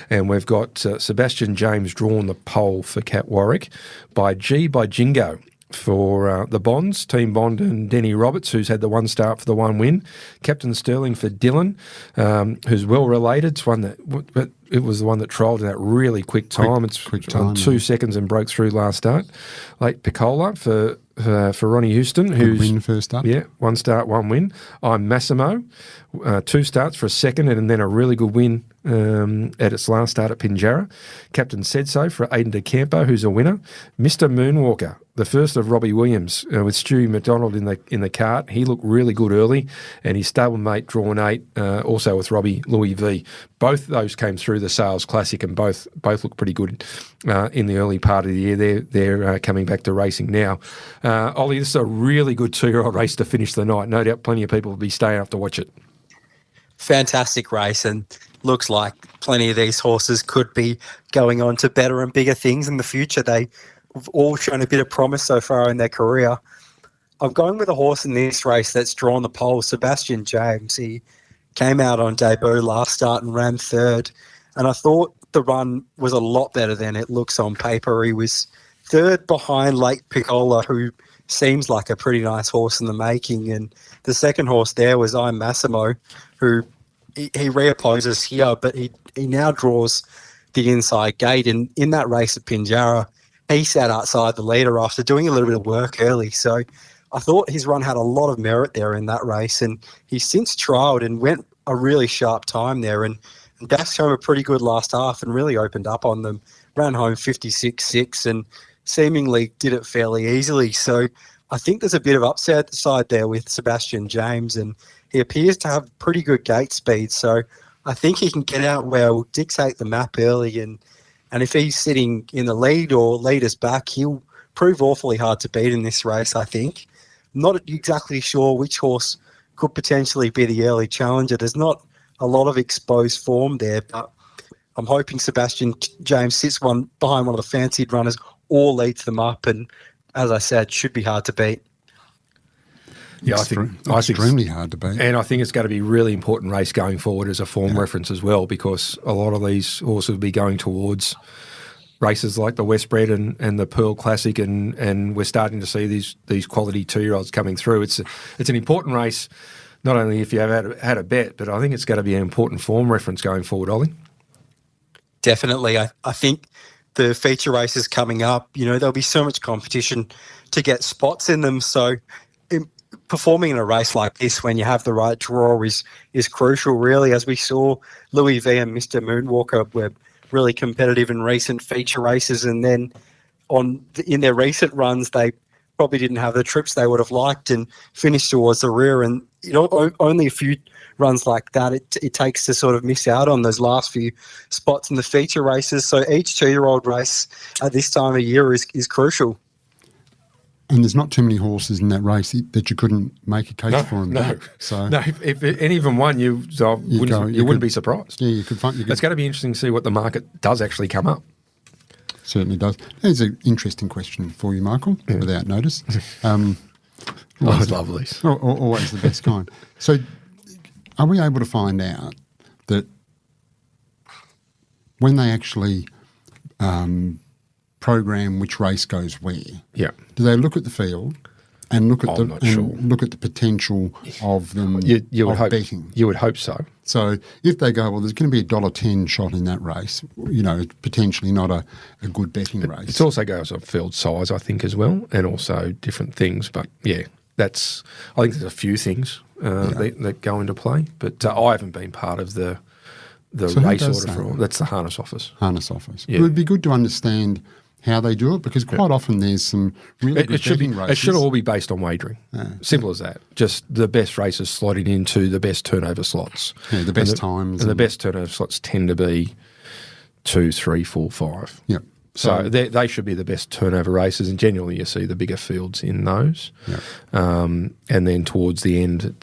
And we've got Sebastian James drawn the pole for Cat Warwick by Jingo for the Bonds, Team Bond and Denny Roberts, who's had the 1 start for the 1 win. Captain Sterling for Dylan, who's well related. It was the one that trialled in that really quick time. It's quick time, 2 seconds and broke through last start. Late Piccola for Ronnie Houston, who's win first up. Yeah, 1 start, 1 win. I'm Massimo, 2 starts for a second and then a really good win at its last start at Pinjarra. Captain Said So for Aidan de Campo, who's a winner. Mr. Moonwalker, the first of Robbie Williams, with Stewie McDonald in the cart. He looked really good early, and his stablemate drawn 8, also with Robbie Louis V. Both those came through the Sales Classic, and both look pretty good in the early part of the year. They're coming back to racing now. Ollie, this is a really good 2-year-old race to finish the night. No doubt plenty of people will be staying up to watch it. Fantastic race, and looks like plenty of these horses could be going on to better and bigger things in the future. They've all shown a bit of promise so far in their career. I'm going with a horse in this race that's drawn the pole, Sebastian James. He came out on debut last start and ran 3rd, and I thought the run was a lot better than it looks on paper. He was 3rd behind Late Piccola, who seems like a pretty nice horse in the making, and the second horse there was I'm Massimo, who he reopposes here, but he now draws the inside gate. And in that race at Pinjarra, he sat outside the leader after doing a little bit of work early. So I thought his run had a lot of merit there in that race, and he's since trialled and went a really sharp time there and dashed home a pretty good last half and really opened up on them. Ran home 56.6 and seemingly did it fairly easily. So I think there's a bit of upside there with Sebastian James, and he appears to have pretty good gate speed. So I think he can get out where we'll dictate the map early, and if he's sitting in the lead or leaders back, he'll prove awfully hard to beat in this race, I think. I'm not exactly sure which horse could potentially be the early challenger. There's not a lot of exposed form there, but I'm hoping Sebastian James sits behind one of the fancied runners or leads them up, and as I said, should be hard to beat. Yeah, I think extremely hard to beat. And I think it's going to be a really important race going forward as a form reference as well, because a lot of these horses will be going towards races like the Westbred and the Pearl Classic, and we're starting to see these quality 2-year-olds coming through. It's an important race, not only if you have had a bet, but I think it's going to be an important form reference going forward, Ollie. Definitely. I think the feature races coming up, there'll be so much competition to get spots in them. So performing in a race like this when you have the right draw is crucial, really. As we saw, Louis V and Mr. Moonwalker were really competitive in recent feature races, and then in their recent runs, they probably didn't have the trips they would have liked and finished towards the rear. And only a few runs like that it takes to sort of miss out on those last few spots in the feature races. So each 2-year-old race at this time of year is crucial. And there's not too many horses in that race that you couldn't make a case for them. No. If any of them won, you wouldn't be surprised. Yeah, you could find. It's going to be interesting to see what the market does actually come up. Certainly does. Here's an interesting question for you, Michael, without notice. I love these. Always the best kind. So are we able to find out that when they actually program which race goes where? Yeah. Do they look at the field and look at I'm the potential of them you would hope, betting? You would hope so. So if they go, well, there's going to be $1.10 shot in that race, potentially not a good betting race. It also goes on field size, I think, as well, and also different things. But yeah, I think there's a few things that go into play. But I haven't been part of the race order for all. That's the harness office. Harness office. Yeah. It would be good to understand how they do it, because quite often there's some really good betting races. It should all be based on wagering. Simple as that. Just the best races slotting into the best turnover slots. Yeah, the best times. And the best turnover slots tend to be 2, 3, 4, 5. Yep. So they should be the best turnover races, and generally you see the bigger fields in those. Yep. And then towards the end,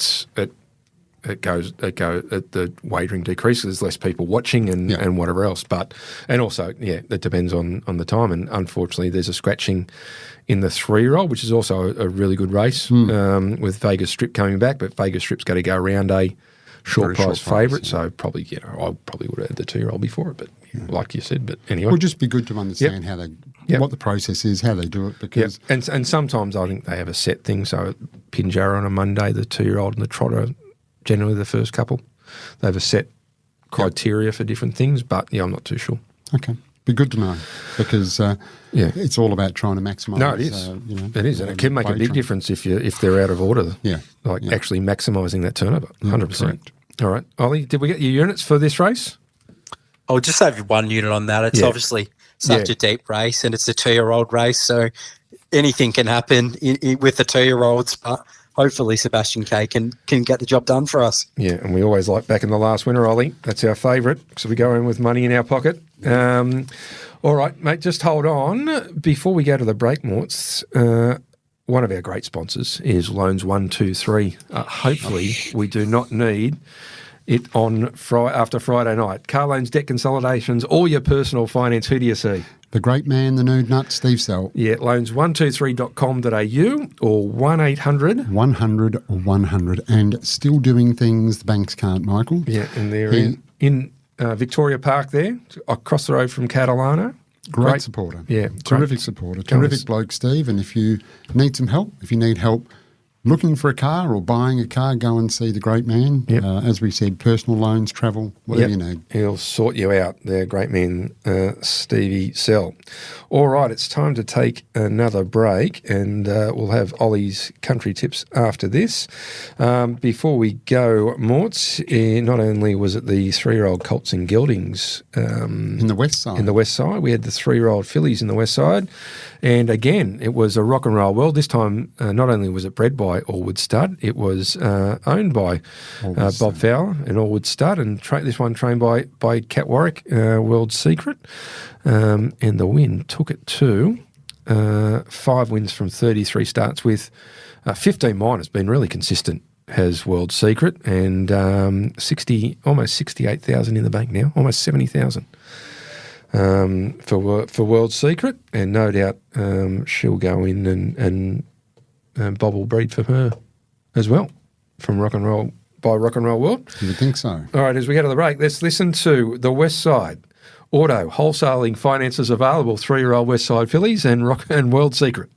the wagering decreases. There's less people watching and whatever else. And also, it depends on the time. And unfortunately, there's a scratching in the 3-year-old, which is also a really good race with Vegas Strip coming back. But Vegas Strip's got to go around a short price favourite. So probably, I probably would have had the 2-year-old before it. But like you said, but anyway, it would just be good to understand how what the process is, how they do it. Because and sometimes I think they have a set thing. So Pinjarra on a Monday, the 2-year-old and the trotter. Generally, the first couple, they have a set criteria for different things, but I'm not too sure. Okay, be good to know, because it's all about trying to maximise. No, it is. It is, and it can make a big difference if they're out of order. Actually maximising that turnover. 100%. All right, Ollie, did we get your units for this race? I'll just have 1 unit on that. It's obviously such a deep race, and it's a 2-year-old race, so anything can happen with the 2-year-olds, but hopefully Sebastian K can get the job done for us. Yeah, and we always like backing the last winner, Ollie. That's our favourite, so we go in with money in our pocket. All right, mate, just hold on. Before we go to the break, Morts, one of our great sponsors is Loans 123. Hopefully we do not need it on after Friday night. Car loans, debt consolidations, all your personal finance. Who do you see? The great man, the nude nut, Steve Sell. Yeah, loans123.com.au or 1-800. 100 or 100. And still doing things the banks can't, Michael. Yeah, and they're in Victoria Park there, across the road from Catalano. Great supporter. Yeah. Terrific supporter. Terrific bloke, Steve. And if you need some help, if you need help looking for a car or buying a car, go and see the great man. Yep. As we said, personal loans, travel, whatever you need. He'll sort you out, the great man, Stevie Sell. All right, it's time to take another break, and we'll have Ollie's country tips after this. Before we go, Morts, not only was it the 3-year-old Colts and Geldings in the West Side. In the West Side, we had the 3-year-old fillies in the West Side. And again, it was a rock and roll world. This time, not only was it bred by Allwood Stud, it was owned by Bob Fowler and Allwood Stud, and this one trained by Cat Warwick, World Secret. And the win took it to 5 wins from 33 starts with 15 minors, been really consistent, has World Secret, and almost 68,000 in the bank now, almost 70,000. For World Secret, and no doubt she'll go in and Bob will breed for her as well from Rock and Roll World. You would think so. All right, as we go to the break, let's listen to the West Side Auto wholesaling finances available. 3-year-old West Side fillies and World Secret.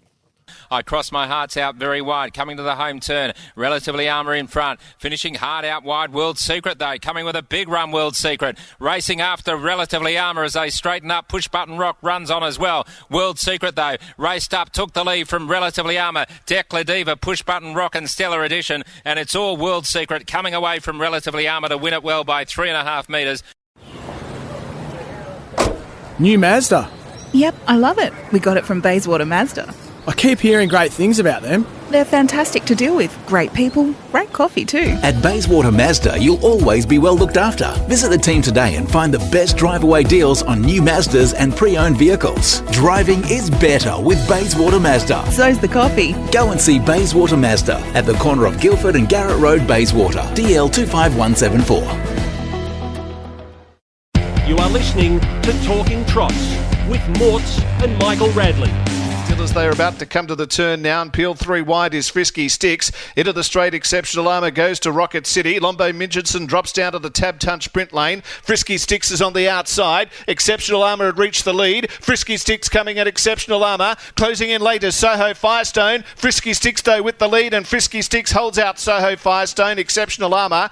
I cross my hearts out very wide, coming to the home turn. Relatively Armour in front, finishing hard out wide. World Secret, though, coming with a big run, World Secret. Racing after Relatively Armour as they straighten up. Push Button Rock runs on as well. World Secret, though, raced up, took the lead from Relatively Armour. Decla Diva, Push Button Rock and Stellar Edition. And it's all World Secret coming away from Relatively Armour to win it well by 3.5 metres. New Mazda. Yep, I love it. We got it from Bayswater Mazda. I keep hearing great things about them. They're fantastic to deal with. Great people, great coffee too. At Bayswater Mazda, you'll always be well looked after. Visit the team today and find the best drive-away deals on new Mazdas and pre-owned vehicles. Driving is better with Bayswater Mazda. So's the coffee. Go and see Bayswater Mazda at the corner of Guildford and Garrett Road, Bayswater. DL 25174. You are listening to Talking Trots with Morts and Michael Radley. exit as they're about to come to the turn now, and peel 3 wide is Frisky Sticks. Into the straight, Exceptional Armour goes to Rocket City. Lombo Midgetson drops down to the Tab Touch sprint lane. Frisky Sticks is on the outside. Exceptional Armour had reached the lead. Frisky Sticks coming at Exceptional Armour. Closing in later, Soho Firestone. Frisky Sticks though with the lead, and Frisky Sticks holds out Soho Firestone. Exceptional Armour.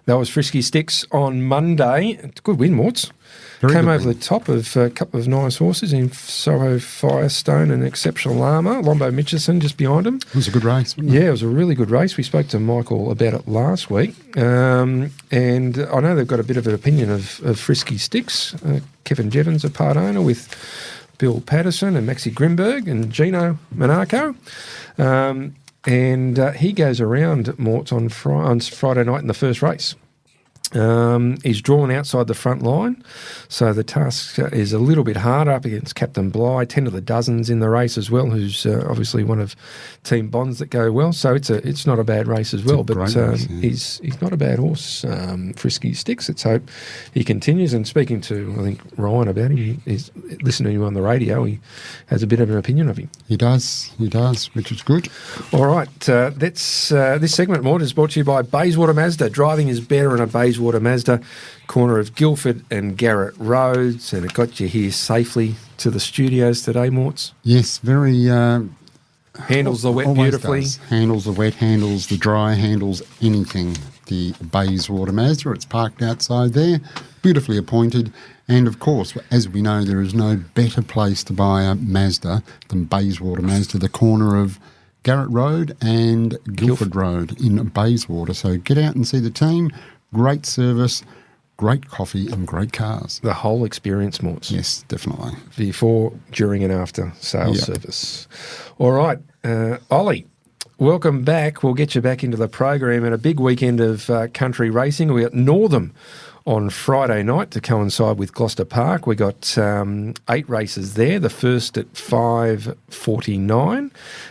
That was Frisky Sticks on Monday. Good win, Morts. Came over the top of a couple of nice horses in Soho Firestone and Exceptional Armour. Lombo Mitchison just behind him. It was a good race, wasn't it? Yeah, it was a really good race. We spoke to Michael about it last week. And I know they've got a bit of an opinion of Frisky Sticks. Kevin Jevons, a part owner, with Bill Patterson and Maxi Grimberg and Gino Monaco. And he goes around Morts on Friday night in the first race. He's drawn outside the front line, so the task is a little bit harder up against Captain Bligh, 10 of the dozens in the race as well, who's obviously one of Team Bonds that go well. So it's not a bad race as well, but race, yeah. He's not a bad horse, Frisky Sticks. Let's hope he continues. And speaking to, I think, Ryan about him, he's listening to him on the radio, he has a bit of an opinion of him. He does, which is good. All right, this segment, Mort, is brought to you by Bayswater Mazda. Driving is better in a Bayswater Mazda, corner of Guildford and Garrett Roads, and it got you here safely to the studios today, Morts. Yes, very... handles the wet beautifully. Does. Handles the wet, handles the dry, handles anything. The Bayswater Mazda, it's parked outside there, beautifully appointed. And, of course, as we know, there is no better place to buy a Mazda than Bayswater Mazda, the corner of Garrett Road and Guildford Road in Bayswater. So get out and see the team. Great service, great coffee and great cars. The whole experience, Morts. Yes, definitely. Before, during and after sales service. All right, Oli, welcome back. We'll get you back into the program and a big weekend of country racing. We got Northam on Friday night to coincide with Gloucester Park. We got 8 races there, the first at 5:49,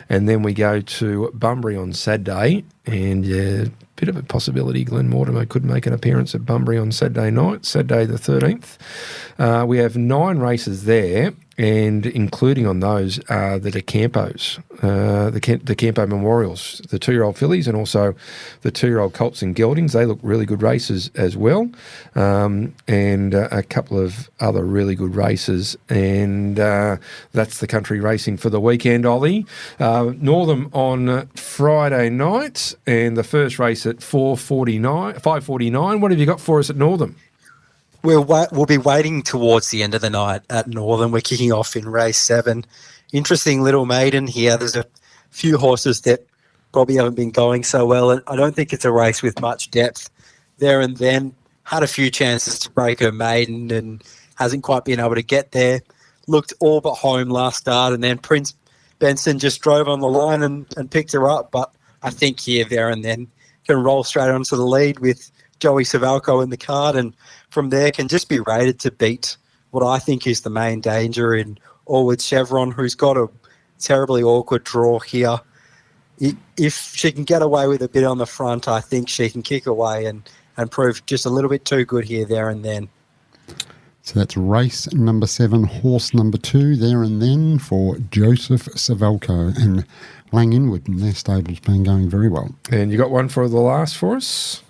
and then we go to Bunbury on Saturday, and bit of a possibility Glen Mortimer could make an appearance at Bunbury on Saturday night, Saturday the 13th. We have 9 races there, and including on those are the DeCampos, the Campo Memorials, the 2-year-old fillies, and also the 2-year-old colts and geldings. They look really good races as well, and a couple of other really good races, and that's the country racing for the weekend, Ollie. Northam on Friday night, and the first race at 5:49. What have you got for us at Northam? We'll be waiting towards the end of the night at Northern. We're kicking off in race 7. Interesting little maiden here. There's a few horses that probably haven't been going so well, and I don't think it's a race with much depth. There and then had a few chances to break her maiden and hasn't quite been able to get there. Looked all but home last start, and then Prince Benson just drove on the line and picked her up. But I think here, there and then can roll straight onto the lead with Joey Savalco in the card, and from there can just be rated to beat what I think is the main danger in Allwood Chevron, who's got a terribly awkward draw here. If she can get away with a bit on the front, I think she can kick away and prove just a little bit too good here, there and then. So that's race number 7, horse number 2, there and then for Joseph Savalco and Lang Inwood, and their stable's been going very well. And you got one for the last for us?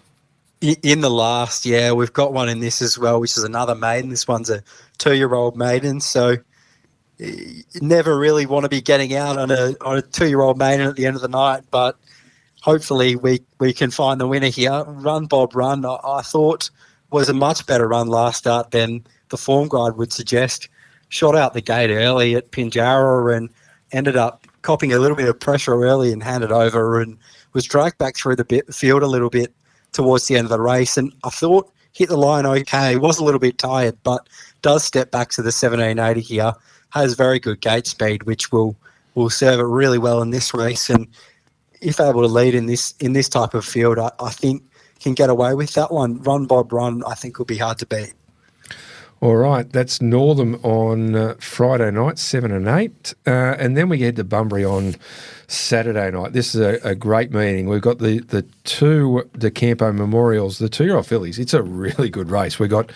In the last, yeah, we've got one in this as well, which is another maiden. This one's a 2-year-old maiden, so you never really want to be getting out on a 2-year-old maiden at the end of the night, but hopefully we can find the winner here. Run Bob Run, I thought, was a much better run last start than the form guide would suggest. Shot out the gate early at Pinjarra and ended up copping a little bit of pressure early and handed over, and was dragged back through the field a little bit towards the end of the race, and I thought hit the line okay. Was a little bit tired, but does step back to the 1780 here. Has very good gate speed, which will serve it really well in this race. And if able to lead in this type of field, I think can get away with that one. Run Bob Run, I think will be hard to beat. All right, that's Northam on Friday night, 7 and 8. And then we head to Bunbury on Saturday night. This is a great meeting. We've got the 2 DeCampo Memorials, the 2-year-old fillies. It's a really good race. We've got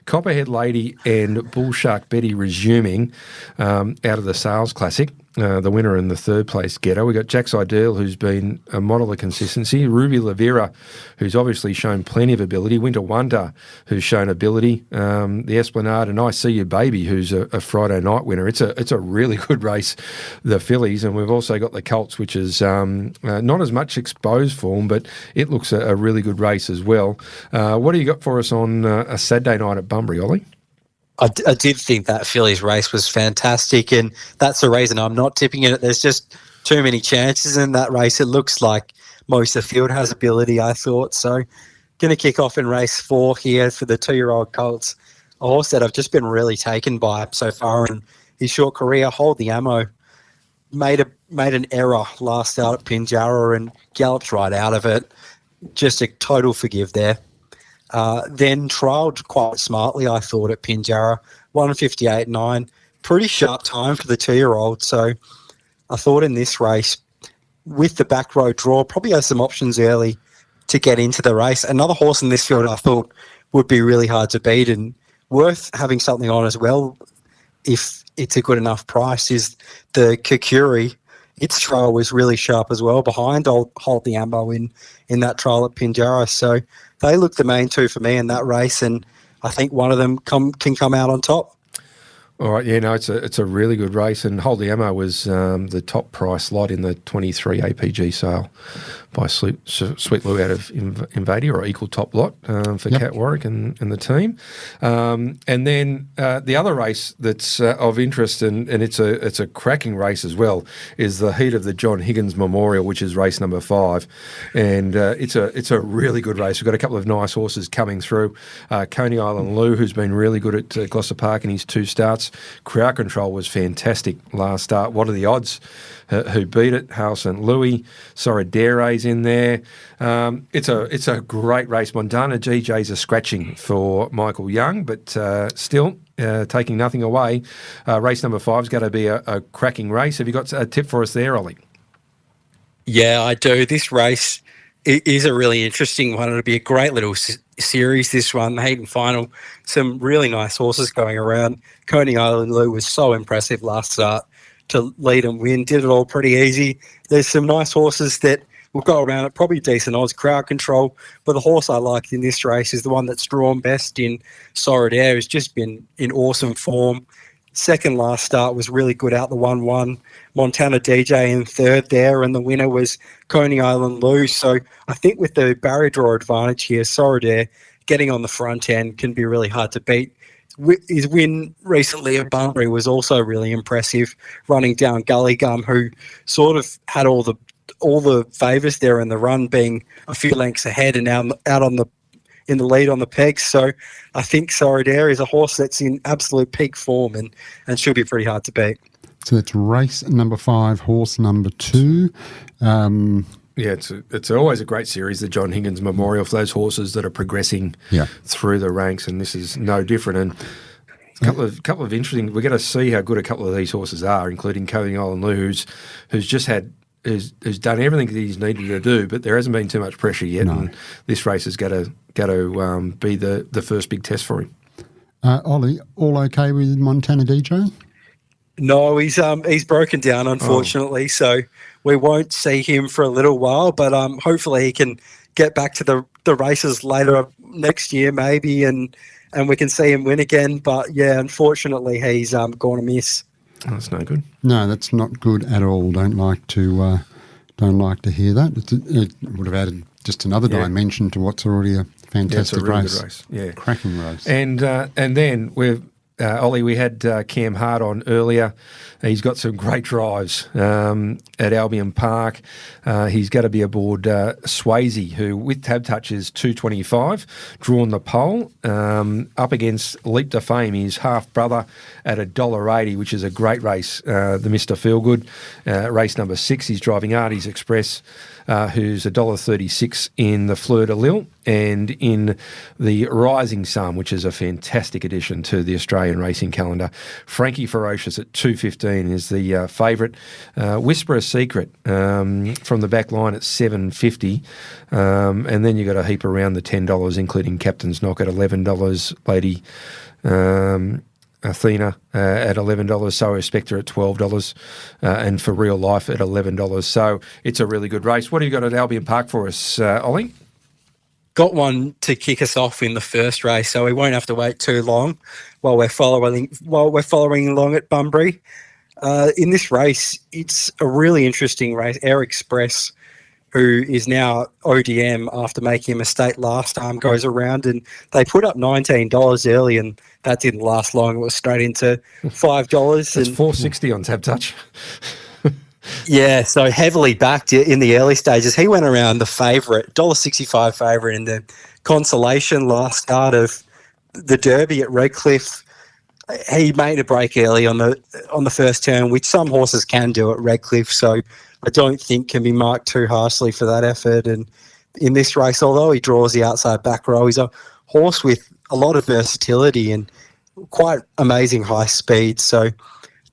Copperhead Lady and Bull Shark Betty resuming out of the Sales Classic. the winner and the third place getter. We've got Jack's Ideal, who's been a model of consistency. Ruby Lavera, who's obviously shown plenty of ability. Winter Wonder, who's shown ability. The Esplanade and I See You Baby, who's a Friday night winner. It's a really good race, the fillies. And we've also got the Colts, which is not as much exposed form, but it looks a really good race as well. What do you got for us on a Saturday night at Bunbury, Ollie? I did think that fillies race was fantastic, and that's the reason I'm not tipping it. There's just too many chances in that race. It looks like most of the field has ability, I thought. So going to kick off in race 4 here for the 2-year-old Colts, a horse that I've just been really taken by so far in his short career. Hold the Ammo made an error last start at Pinjarra and gallops right out of it. Just a total forgive there. Then trialled quite smartly, I thought, at Pinjarra, 1:58.9. Pretty sharp time for the 2-year-old. So I thought in this race, with the back row draw, probably has some options early to get into the race. Another horse in this field I thought would be really hard to beat and worth having something on as well, if it's a good enough price, is the Kikuri. Its trial was really sharp as well, behind Hold the Ambo in that trial at Pinjarra. So they look the main two for me in that race, and I think one of them can come out on top. All right, yeah, no, it's a really good race, and Hold the Ammo was the top price lot in the 23 APG sale by Sweet Lou out of Invadia, or equal top lot for Cat Warwick and the team. And then the other race that's of interest, and it's a cracking race as well, is the heat of the John Higgins Memorial, which is race number 5, and it's a really good race. We've got a couple of nice horses coming through. Coney Island Lou, who's been really good at Gloucester Park in his 2 starts. Crowd Control was fantastic last start. What are the odds? Who beat it? Hal St. Louis. Soradare's in there. It's a great race. Montana GJ's a scratching for Michael Young, but still taking nothing away. Race number 5 is going to be a cracking race. Have you got a tip for us there, Ollie? Yeah, I do. This race is a really interesting one. It'll be a great little series, this one, the Hayden final. Some really nice horses going around. Coney Island Lou was so impressive last start to lead and win. Did it all pretty easy. There's some nice horses that will go around at probably decent odds. Crowd Control, but the horse I liked in this race is the one that's drawn best in Soradair. Has just been in awesome form. Second last start was really good out the 1-1. Montana DJ in third there, and the winner was Coney Island Lou. So I think with the barrier draw advantage here, Soradair getting on the front end can be really hard to beat. His win recently at Bunbury was also really impressive, running down Gully Gum, who sort of had all the favours there in the run, being a few lengths ahead and now out in the lead on the pegs. So I think Soradair is a horse that's in absolute peak form and should be pretty hard to beat. So it's race number 5, horse number 2. Yeah, it's always a great series, the John Higgins Memorial, for those horses that are progressing through the ranks, and this is no different. And a couple of interesting. We're going to see how good a couple of these horses are, including Coney Island Lou, who's just had. Who's done everything that he's needed to do, but there hasn't been too much pressure yet, and this race is going to be the first big test for him. Ollie, all okay with Montana DJ? No, he's broken down, unfortunately, so we won't see him for a little while, but hopefully he can get back to the races later next year maybe, and we can see him win again. But yeah, unfortunately he's going to miss. Oh, that's no good. No, that's not good at all. Don't like to hear that. It would have added just another dimension to what's already a fantastic really race. Good race. Yeah, cracking race. And then we've Ollie, we had Cam Hart on earlier. He's got some great drives at Albion Park. He's going to be aboard Swayze, who with tab touch is 225, drawn the pole, up against Leap to Fame, his half-brother at $1.80, which is a great race, the Mr. Feelgood. Race number 6, he's driving Artie's Express, who's $1.36 in the Fleur de Lille, and in the Rising Sun, which is a fantastic addition to the Australian racing calendar. Frankie Ferocious at $2.15 is the favourite. Whisper a Secret from the back line at $7.50, and then you've got a heap around the $10, including Captain's Knock at $11, Lady Athena at $11, So Spectre at $12, and For Real Life at $11. So it's a really good race. What have you got at Albion Park for us, Ollie? Got one to kick us off in the first race, so we won't have to wait too long while we're following along at Bunbury. In this race, it's a really interesting race. Air Express, who is now ODM after making a mistake last time, goes around, and they put up $19 early, and that didn't last long. It was straight into $5. It's $4.60 on Tab Touch. Yeah, so heavily backed in the early stages. He went around the favourite, $1.65 favourite in the consolation last start of the Derby at Redcliffe. He made a break early on the first turn, which some horses can do at Redcliffe, so I don't think can be marked too harshly for that effort. And in this race, although he draws the outside back row, he's a horse with a lot of versatility and quite amazing high speed. So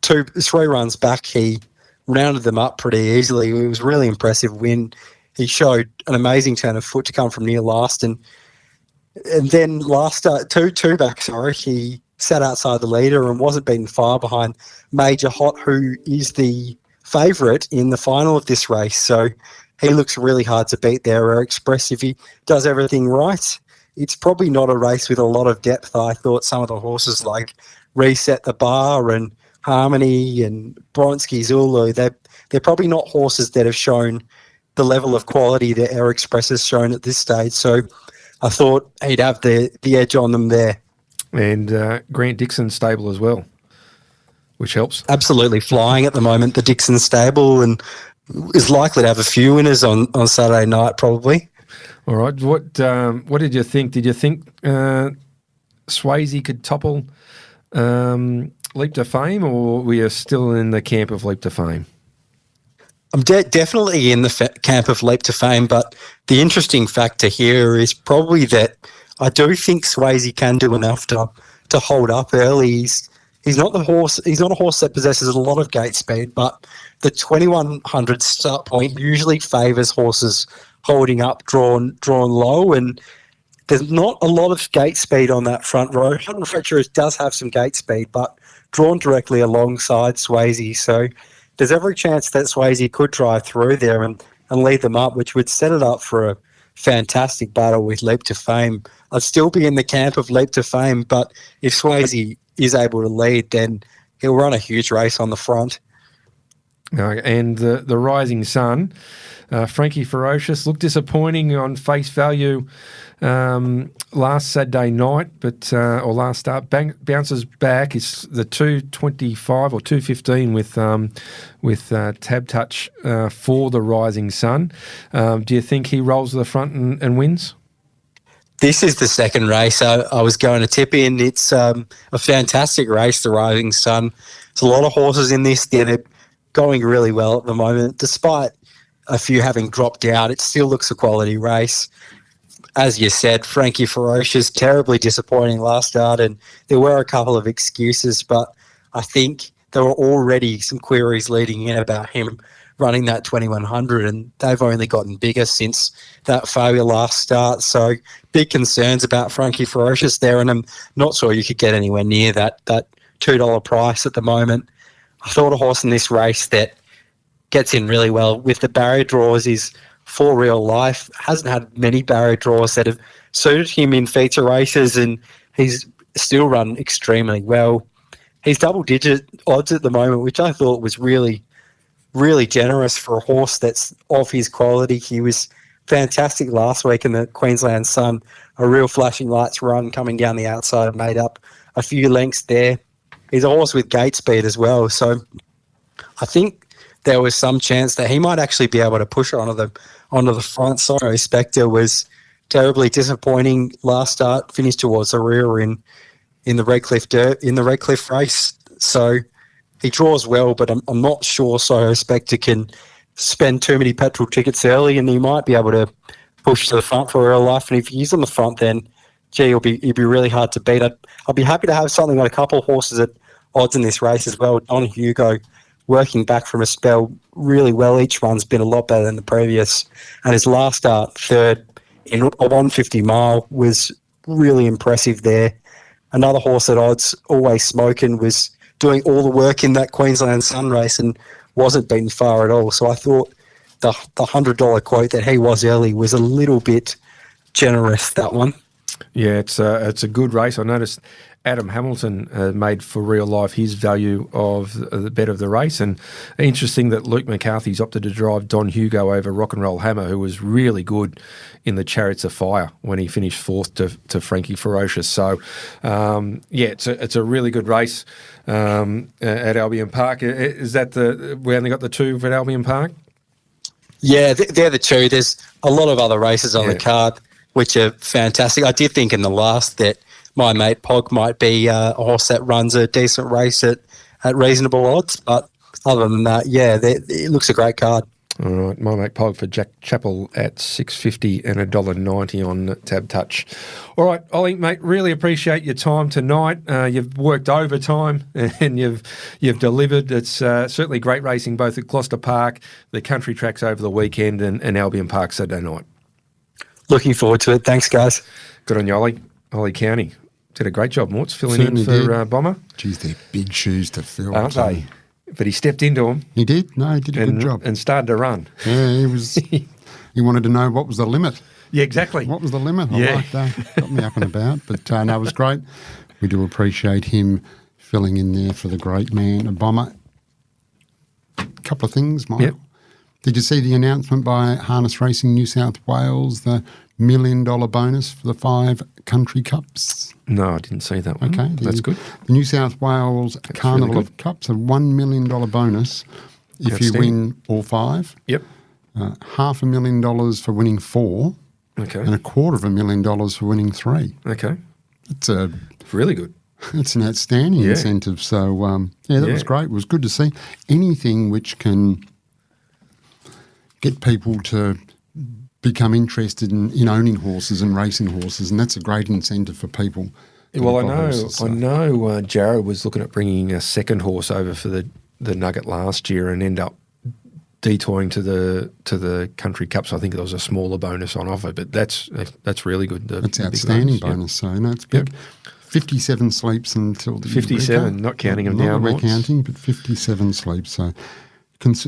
3 runs back, he rounded them up pretty easily. It was a really impressive win. He showed an amazing turn of foot to come from near last, and then last start, two back, he sat outside the leader and wasn't beaten far behind Major Hot, who is the favourite in the final of this race. So he looks really hard to beat there. Air Express, if he does everything right, it's probably not a race with a lot of depth. I thought some of the horses like Reset the Bar and Harmony and Bronski Zulu, they're probably not horses that have shown the level of quality that Air Express has shown at this stage. So I thought he'd have the edge on them there. And Grant Dixon's stable as well, which helps. Absolutely flying at the moment, the Dixon stable, and is likely to have a few winners on Saturday night probably. All right. What did you think? Did you think Swayze could topple Leap to Fame, or were you still in the camp of Leap to Fame? I'm definitely in the camp of Leap to Fame, but the interesting factor here is probably that I do think Swayze can do enough to hold up early. He's not the horse. He's not a horse that possesses a lot of gate speed, but the 2100 start point usually favours horses holding up, drawn low, and there's not a lot of gate speed on that front row. Hot and Treacherous does have some gate speed, but drawn directly alongside Swayze, so there's every chance that Swayze could drive through there and lead them up, which would set it up for a fantastic battle with Leap to Fame. I'd still be in the camp of Leap to Fame, but if Swayze is able to lead, then he'll run a huge race on the front. And the Rising Sun, Frankie Ferocious, looked disappointing on face value last Saturday night, or last start, bounces back. It's the 225 or 215 with Tab Touch for the Rising Sun. Do you think he rolls to the front and wins? This is the second race I was going to tip in. It's a fantastic race, the Rising Sun. There's a lot of horses in this that are going really well at the moment. Despite a few having dropped out, it still looks a quality race. As you said, Frankie Ferocious, terribly disappointing last start, and there were a couple of excuses, but I think there were already some queries leading in about him running that 2100, and they've only gotten bigger since that failure last start. So big concerns about Frankie Ferocious there, and I'm not sure you could get anywhere near that $2 price at the moment. I thought a horse in this race that gets in really well with the barrier draws is For Real Life. Hasn't had many barrier draws that have suited him in feature races, and he's still run extremely well. He's double-digit odds at the moment, which I thought was really, really generous for a horse that's of his quality. He was fantastic last week in the Queensland Sun, a real flashing lights run coming down the outside, made up a few lengths there. He's a horse with gate speed as well, so I think there was some chance that he might actually be able to push onto the front. Sorry, Spectre was terribly disappointing last start, finished towards the rear in the Redcliffe race. So he draws well, but I'm not sure Soho Spectre can spend too many petrol tickets early, and he might be able to push to the front For Real Life. And if he's on the front, then he'd be really hard to beat. I'd be happy to have something like a couple of horses at odds in this race as well. Don Hugo, working back from a spell really well. Each one's been a lot better than the previous. And his last start, third in a 150 mile, was really impressive there. another horse that odds always smoking was doing all the work in that Queensland Sun race and wasn't beaten far at all. So I thought the $100 quote that he was early was a little bit generous, that one. Yeah, it's a good race. I noticed Adam Hamilton made for real life his value of the bet of the race, and interesting that Luke McCarthy's opted to drive Don Hugo over Rock and Roll Hammer, who was really good in the Chariots of Fire when he finished fourth to Frankie Ferocious. So, it's a really good race at Albion Park. Is that we only got the two at Albion Park? Yeah, they're the two. There's a lot of other races on the card which are fantastic. I did think in the last that my mate Pog might be a horse that runs a decent race at reasonable odds, but other than that, it looks a great card. All right, my mate Pog for Jack Chappell at $6.50 and $1.90 on Tab Touch. All right, Ollie, mate, really appreciate your time tonight. You've worked overtime and you've delivered. It's certainly great racing both at Gloucester Park, the country tracks over the weekend, and Albion Park Saturday night. Looking forward to it. Thanks, guys. Good on you, Ollie. Oli Cownie did a great job, Morts, filling in for Bomber. Geez, they're big shoes to fill. Aren't they? But he stepped into them. He did. No, he did a good job. And started to run. Yeah, he wanted to know what was the limit. Yeah, exactly. What was the limit? I like that. Got me up and about. But no, it was great. We do appreciate him filling in there for the great man, a Bomber. A couple of things, Michael. Yep. Did you see the announcement by Harness Racing New South Wales, the $1 million bonus for the 5 country cups? No, I didn't see that one. Okay. That's good. The New South Wales Carnival of Cups, a $1 million bonus if you win all 5. Yep. $500,000 for winning 4. Okay. And $250,000 for winning 3. Okay. It's really good. It's an outstanding incentive. So, that was great. It was good to see. Anything which can get people to become interested in owning horses and racing horses, and that's a great incentive for people. Well, I know Jared was looking at bringing a second horse over for the Nugget last year and end up detouring to the Country Cups. I think there was a smaller bonus on offer, but that's really good. That's outstanding bonus. So no, it's big. Yep. 57 sleeps until the 57, not counting them down. Not recounting, but 57 sleeps. So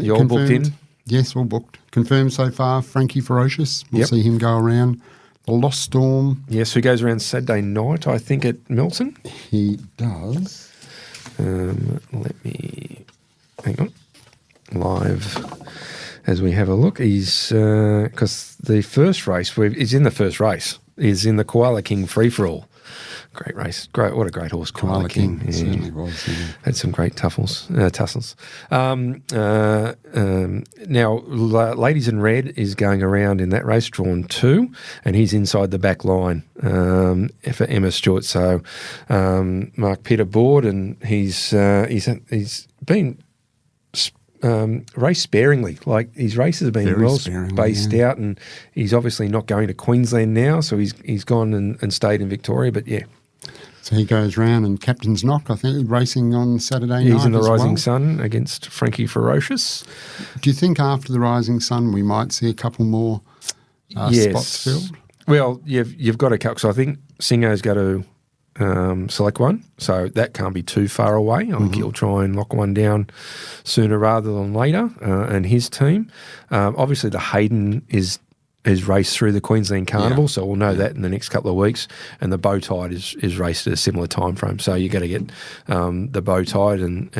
you all booked in? Yes, all booked. Confirmed so far, Frankie Ferocious. We'll see him go around. The Lost Storm. Yes, who goes around Saturday night, I think, at Milton. He does. Let me... Hang on. Live as we have a look. He's... Because the first race... He's in the first race. He's in the Koala King Free-For-All. Great race. Great. What a great horse, Koala King. It certainly was. Yeah. Had some great tussles. Now, Ladies in Red is going around in that race, drawn 2, and he's inside the back line for Emma Stewart. So Mark Pitt aboard, and he's been race sparingly. Like his races have been very spaced out, and he's obviously not going to Queensland now, so he's gone and stayed in Victoria. But yeah. So he goes round, and Captain's Knock, I think, racing on Saturday night. He's in the Rising Sun against Frankie Ferocious. Do you think after the Rising Sun we might see a couple more spots filled? Well, you've got a couple. So I think Singo's got to select one, so that can't be too far away. I think he'll try and lock one down sooner rather than later, and his team. Obviously, the Hayden is raced through the Queensland Carnival, so we'll know that in the next couple of weeks. And the Bow Tide is raced at a similar time frame. So you got to get the Bow Tide and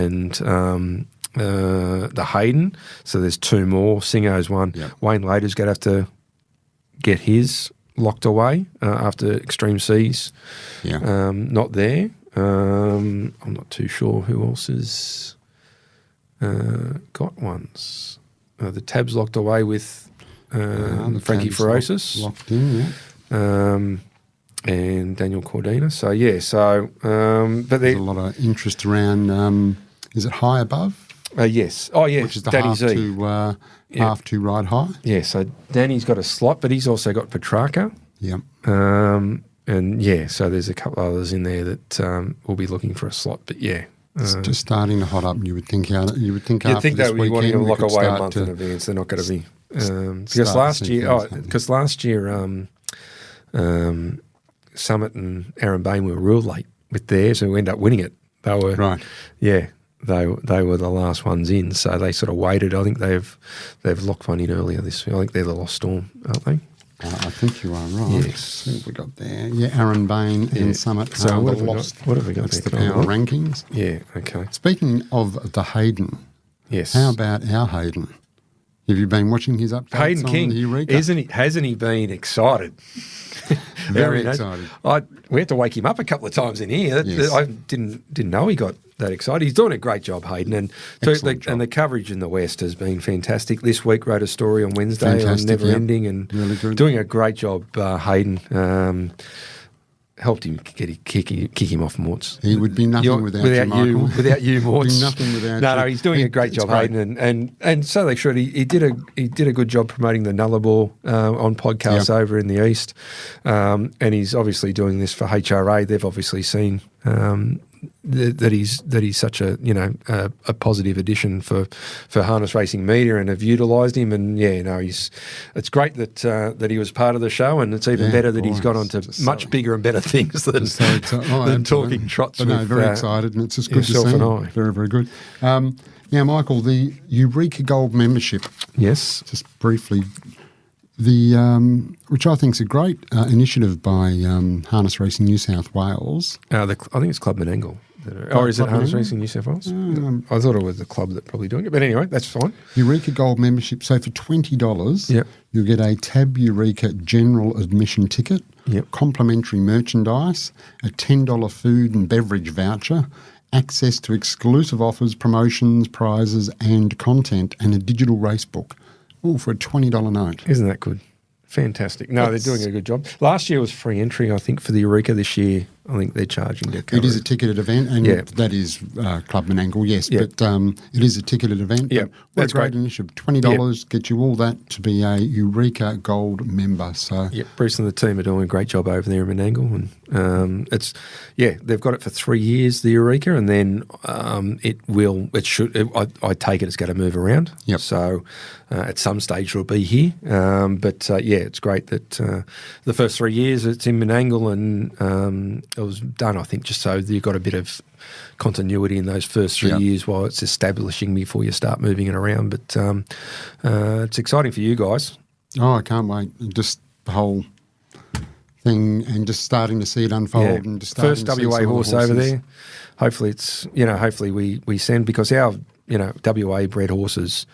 the Hayden. So there's 2 more. Singo's one. Yep. Wayne Later's going to have to get his locked away after Extreme Seas. Not there. I'm not too sure who else has got ones. The Tab's locked away with Frankie Ferocious. Locked in, and Daniel Cordina. So, but there's a lot of interest around, is it High Above? Yes. Oh, yeah. Which is the Danny half to ride high. Yeah, so Danny's got a slot, but he's also got Petrarca. Yep. So there's a couple others in there that will be looking for a slot, but yeah. It's just starting to hot up, and you would think after this weekend, they'll be wanting to lock away a month in advance. They're not going to be because last year, Summit and Aaron Bain were real late with theirs who end up winning it. They were right. Yeah, they were the last ones in, so they sort of waited. I think they've locked one in earlier this week. I think they're the Lost Storm, aren't they? I think you are right. Yes. What have we got there? Yeah, Aaron Bain and Summit. So what have we got? That's the there? power rankings. Yeah, okay. Speaking of the Hayden, yes. How about our Hayden? Have you been watching his updates Hayden on King, the Eureka? hasn't he been excited? Very excited. We had to wake him up a couple of times in here. Yes. I didn't know he got that excited. He's doing a great job, Hayden, and the coverage in the West has been fantastic. This week wrote a story on Wednesday on Never Ending, and really good. Doing a great job, Hayden. Helped him kick him off, Morts. He would be nothing without you, Michael. Without you, Morts. Nothing without you. No, he's doing a great job, Hayden, and so they should. He did a good job promoting the Nullarbor on podcasts over in the East, and he's obviously doing this for HRA. They've obviously seen that he's such a positive addition for harness racing media, and have utilised him. And it's great that he was part of the show, and it's even better that he's got on to much bigger and better things than talking trots. But no, very excited, and it's just good to see. And I. Very, very good. Now, Michael, the Eureka Gold membership. Yes, just briefly. Which I think is a great initiative by Harness Racing New South Wales. I think it's Club Menangle. Or is it Harness Racing New South Wales? I thought it was the club that probably doing it. But anyway, that's fine. Eureka Gold membership. So for $20, you'll get a Tab Eureka general admission ticket, complimentary merchandise, a $10 food and beverage voucher, access to exclusive offers, promotions, prizes and content, and a digital race book. All for a $20 note. Isn't that good? Fantastic. No, they're doing a good job. Last year was free entry, I think, for the Eureka. This year, I think they're charging to cover it. Is a ticketed event, and that is Club Menangle, yes. But it is a ticketed event. Yeah, that's a great initiative. $20 gets you all that to be a Eureka Gold member. So Bruce and the team are doing a great job over there in Menangle, and they've got it for 3 years, the Eureka, and then I take it it's going to move around. Yep. So at some stage it'll be here, it's great that the first 3 years it's in Menangle, and it was done, I think, just so that you've got a bit of continuity in those first 3 years while it's establishing before you start moving it around. But it's exciting for you guys. Oh, I can't wait. Just the whole thing, and just starting to see it unfold. And just first WA horse over there. Hopefully it's, hopefully we send, because our, WA bred horses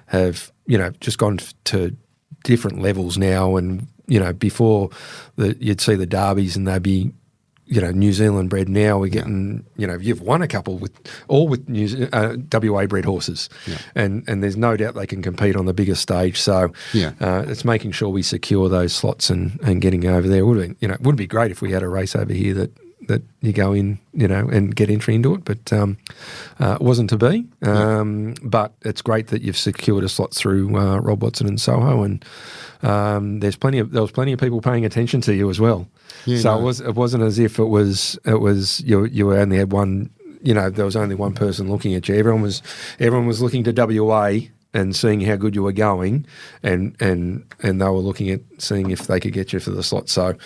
have, just gone to different levels now. And, before you'd see the derbies and they'd be, New Zealand bred. Now we're getting, you've won a couple with WA bred horses, and there's no doubt they can compete on the bigger stage. So it's making sure we secure those slots and getting over there. It would be great if we had a race over here that you go in, and get entry into it, but it wasn't to be. But it's great that you've secured a slot through Rob Watson and Soho, and there was plenty of people paying attention to you as well. It wasn't as if it was you only had one. There was only one person looking at you. Everyone was looking to WA and seeing how good you were going, and they were looking at seeing if they could get you for the slot. So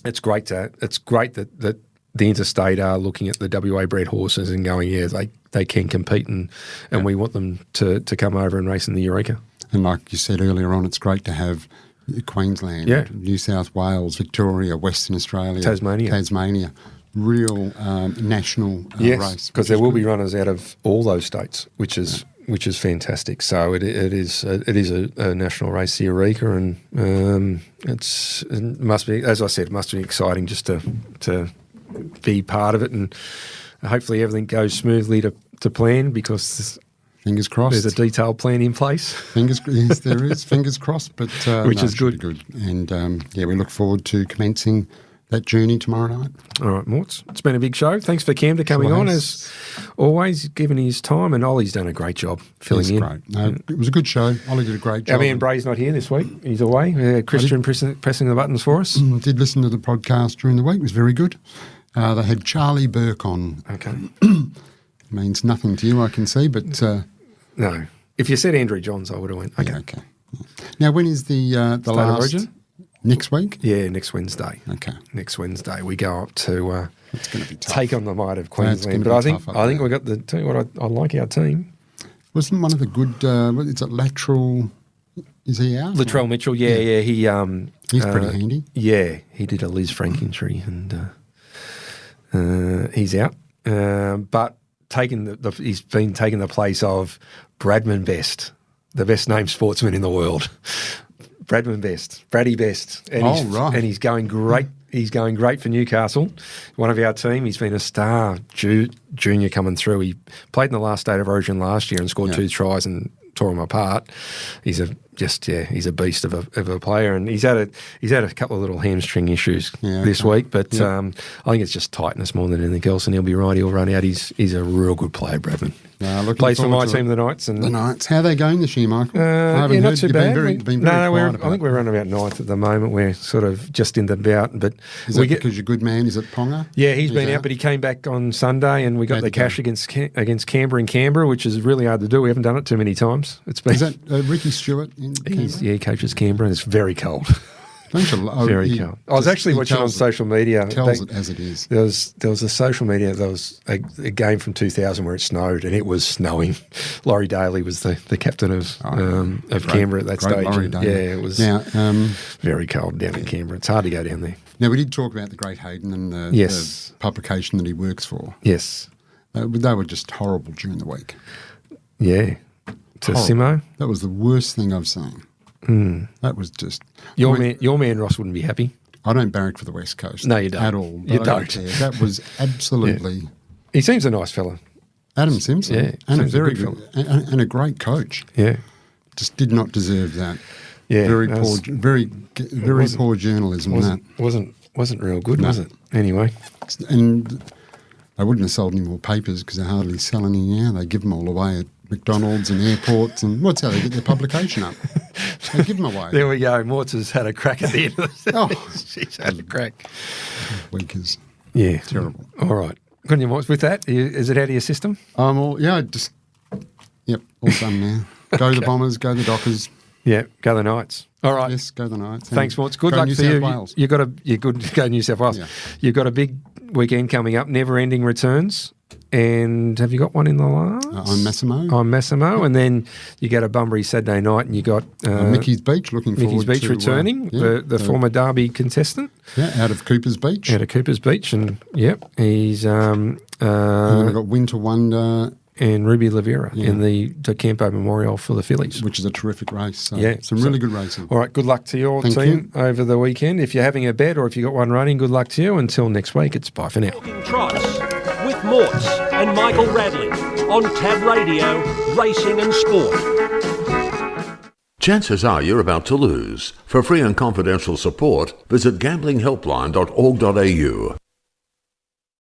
it's great that the interstate are looking at the WA bred horses and going, they can compete, and we want them to come over and race in the Eureka. And like you said earlier on, it's great to have Queensland, New South Wales, Victoria, Western Australia, Tasmania, real national race. Because there will be runners out of all those states, which is fantastic. So it is a national race, the Eureka, and it must be, as I said, it must be exciting just to be part of it, and hopefully everything goes smoothly to plan, because fingers crossed. There's a detailed plan in place. Yes, there is. Fingers crossed, but which is good. And we look forward to commencing that journey tomorrow night. All right, Morts. It's been a big show. Thanks for Cam coming on, as always, giving his time, and Ollie's done a great job filling in. Great. No, it was a good show. Ollie did a great job. Our man Bray's not here this week. He's away. Christian pressing the buttons for us. Did listen to the podcast during the week. It was very good. They had Charlie Burke on. Okay. Means nothing to you, I can see, but... no. If you said Andrew Johns, I would have went, okay. Yeah, okay. Now, when is the last... Origin? Next week? Yeah, next Wednesday. Okay. Next Wednesday. We go up to It's going to be tough. take on the might of Queensland. But I think we got the. Tell you what, I like our team. Wasn't one of the good? Is it Latrell? Is he out? Latrell Mitchell. Yeah. He's pretty handy. Yeah, he did a Liz Frank injury, and he's out. But he's been taking the place of Bradman Best, the best named sportsman in the world. Bradman Best, Braddy Best, and he's going great. He's going great for Newcastle, one of our team. He's been a star junior coming through. He played in the last State of Origin last year and scored 2 tries and tore him apart. He's a beast of a player, and he's had a couple of little hamstring issues this week, but I think it's just tightness more than anything else, and he'll be right. He'll run out. He's a real good player, Bradman. Plays for my team, the Knights. And the Knights. How are they going this year, Michael? Not too bad. Been very quiet I think we're running about 9th at the moment. We're sort of just in the bout. But is that because your good man, is it Ponga? Yeah, he's been out, but he came back on Sunday, and we got the cash against Canberra in Canberra, which is really hard to do. We haven't done it too many times. It's been. Is that Ricky Stewart in Canberra? He coaches Canberra, and it's very cold. Very cold. I was actually watching on social media. Tells it as it is. There was a social media. There was a game from 2000 where it snowed, and it was snowing. Laurie Daly was the captain of Canberra at that stage. It was very cold down in Canberra. It's hard to go down there. Now, we did talk about the Great Hayden and the publication that he works for. Yes. They were just horrible during the week. Yeah. To Simo? That was the worst thing I've seen. That was just... Your man Ross wouldn't be happy. I don't barrack for the West Coast. No, you don't. At all. You don't. That was absolutely... Yeah. He seems a nice fella. Adam Simpson. Yeah. And a very good and a great coach. Yeah. Just did not deserve that. Yeah. Very poor journalism. Wasn't real good, was it? Anyway. And they wouldn't have sold any more papers because they hardly sell any now. They give them all away at McDonald's and airports, and that's how they get their publication up. They give them away. There we go. Mortz has had a crack at the end of the she's had a crack. Week is terrible. All right. Good on you, Mortz. With that, is it out of your system? All done now. Go the Bombers, go the Dockers. Yeah, go the Knights. All right. Yes, go the Knights. Thanks, Mortz. Good luck New for South you. Wales. You're good to go New South Wales. Yeah. You've got a big weekend coming up, never-ending returns. And have you got one in the last? On Massimo. And then you go to Bunbury Saturday night and you got... Mickey's Beach, looking forward to... Mickey's Beach returning, the former Derby contestant. Yeah, out of Cooper's Beach. And, he's... and then we've got Winter Wonder... And Ruby Lavera in the De Campo Memorial for the fillies. Which is a terrific race. So some really good racing. All right, good luck to your team over the weekend. If you're having a bet or if you got one running, good luck to you. Until next week, it's bye for now. Talking Trots with Mortz and Michael Radley on Tab Radio, Racing and Sport. Chances are you're about to lose. For free and confidential support, visit gamblinghelpline.org.au.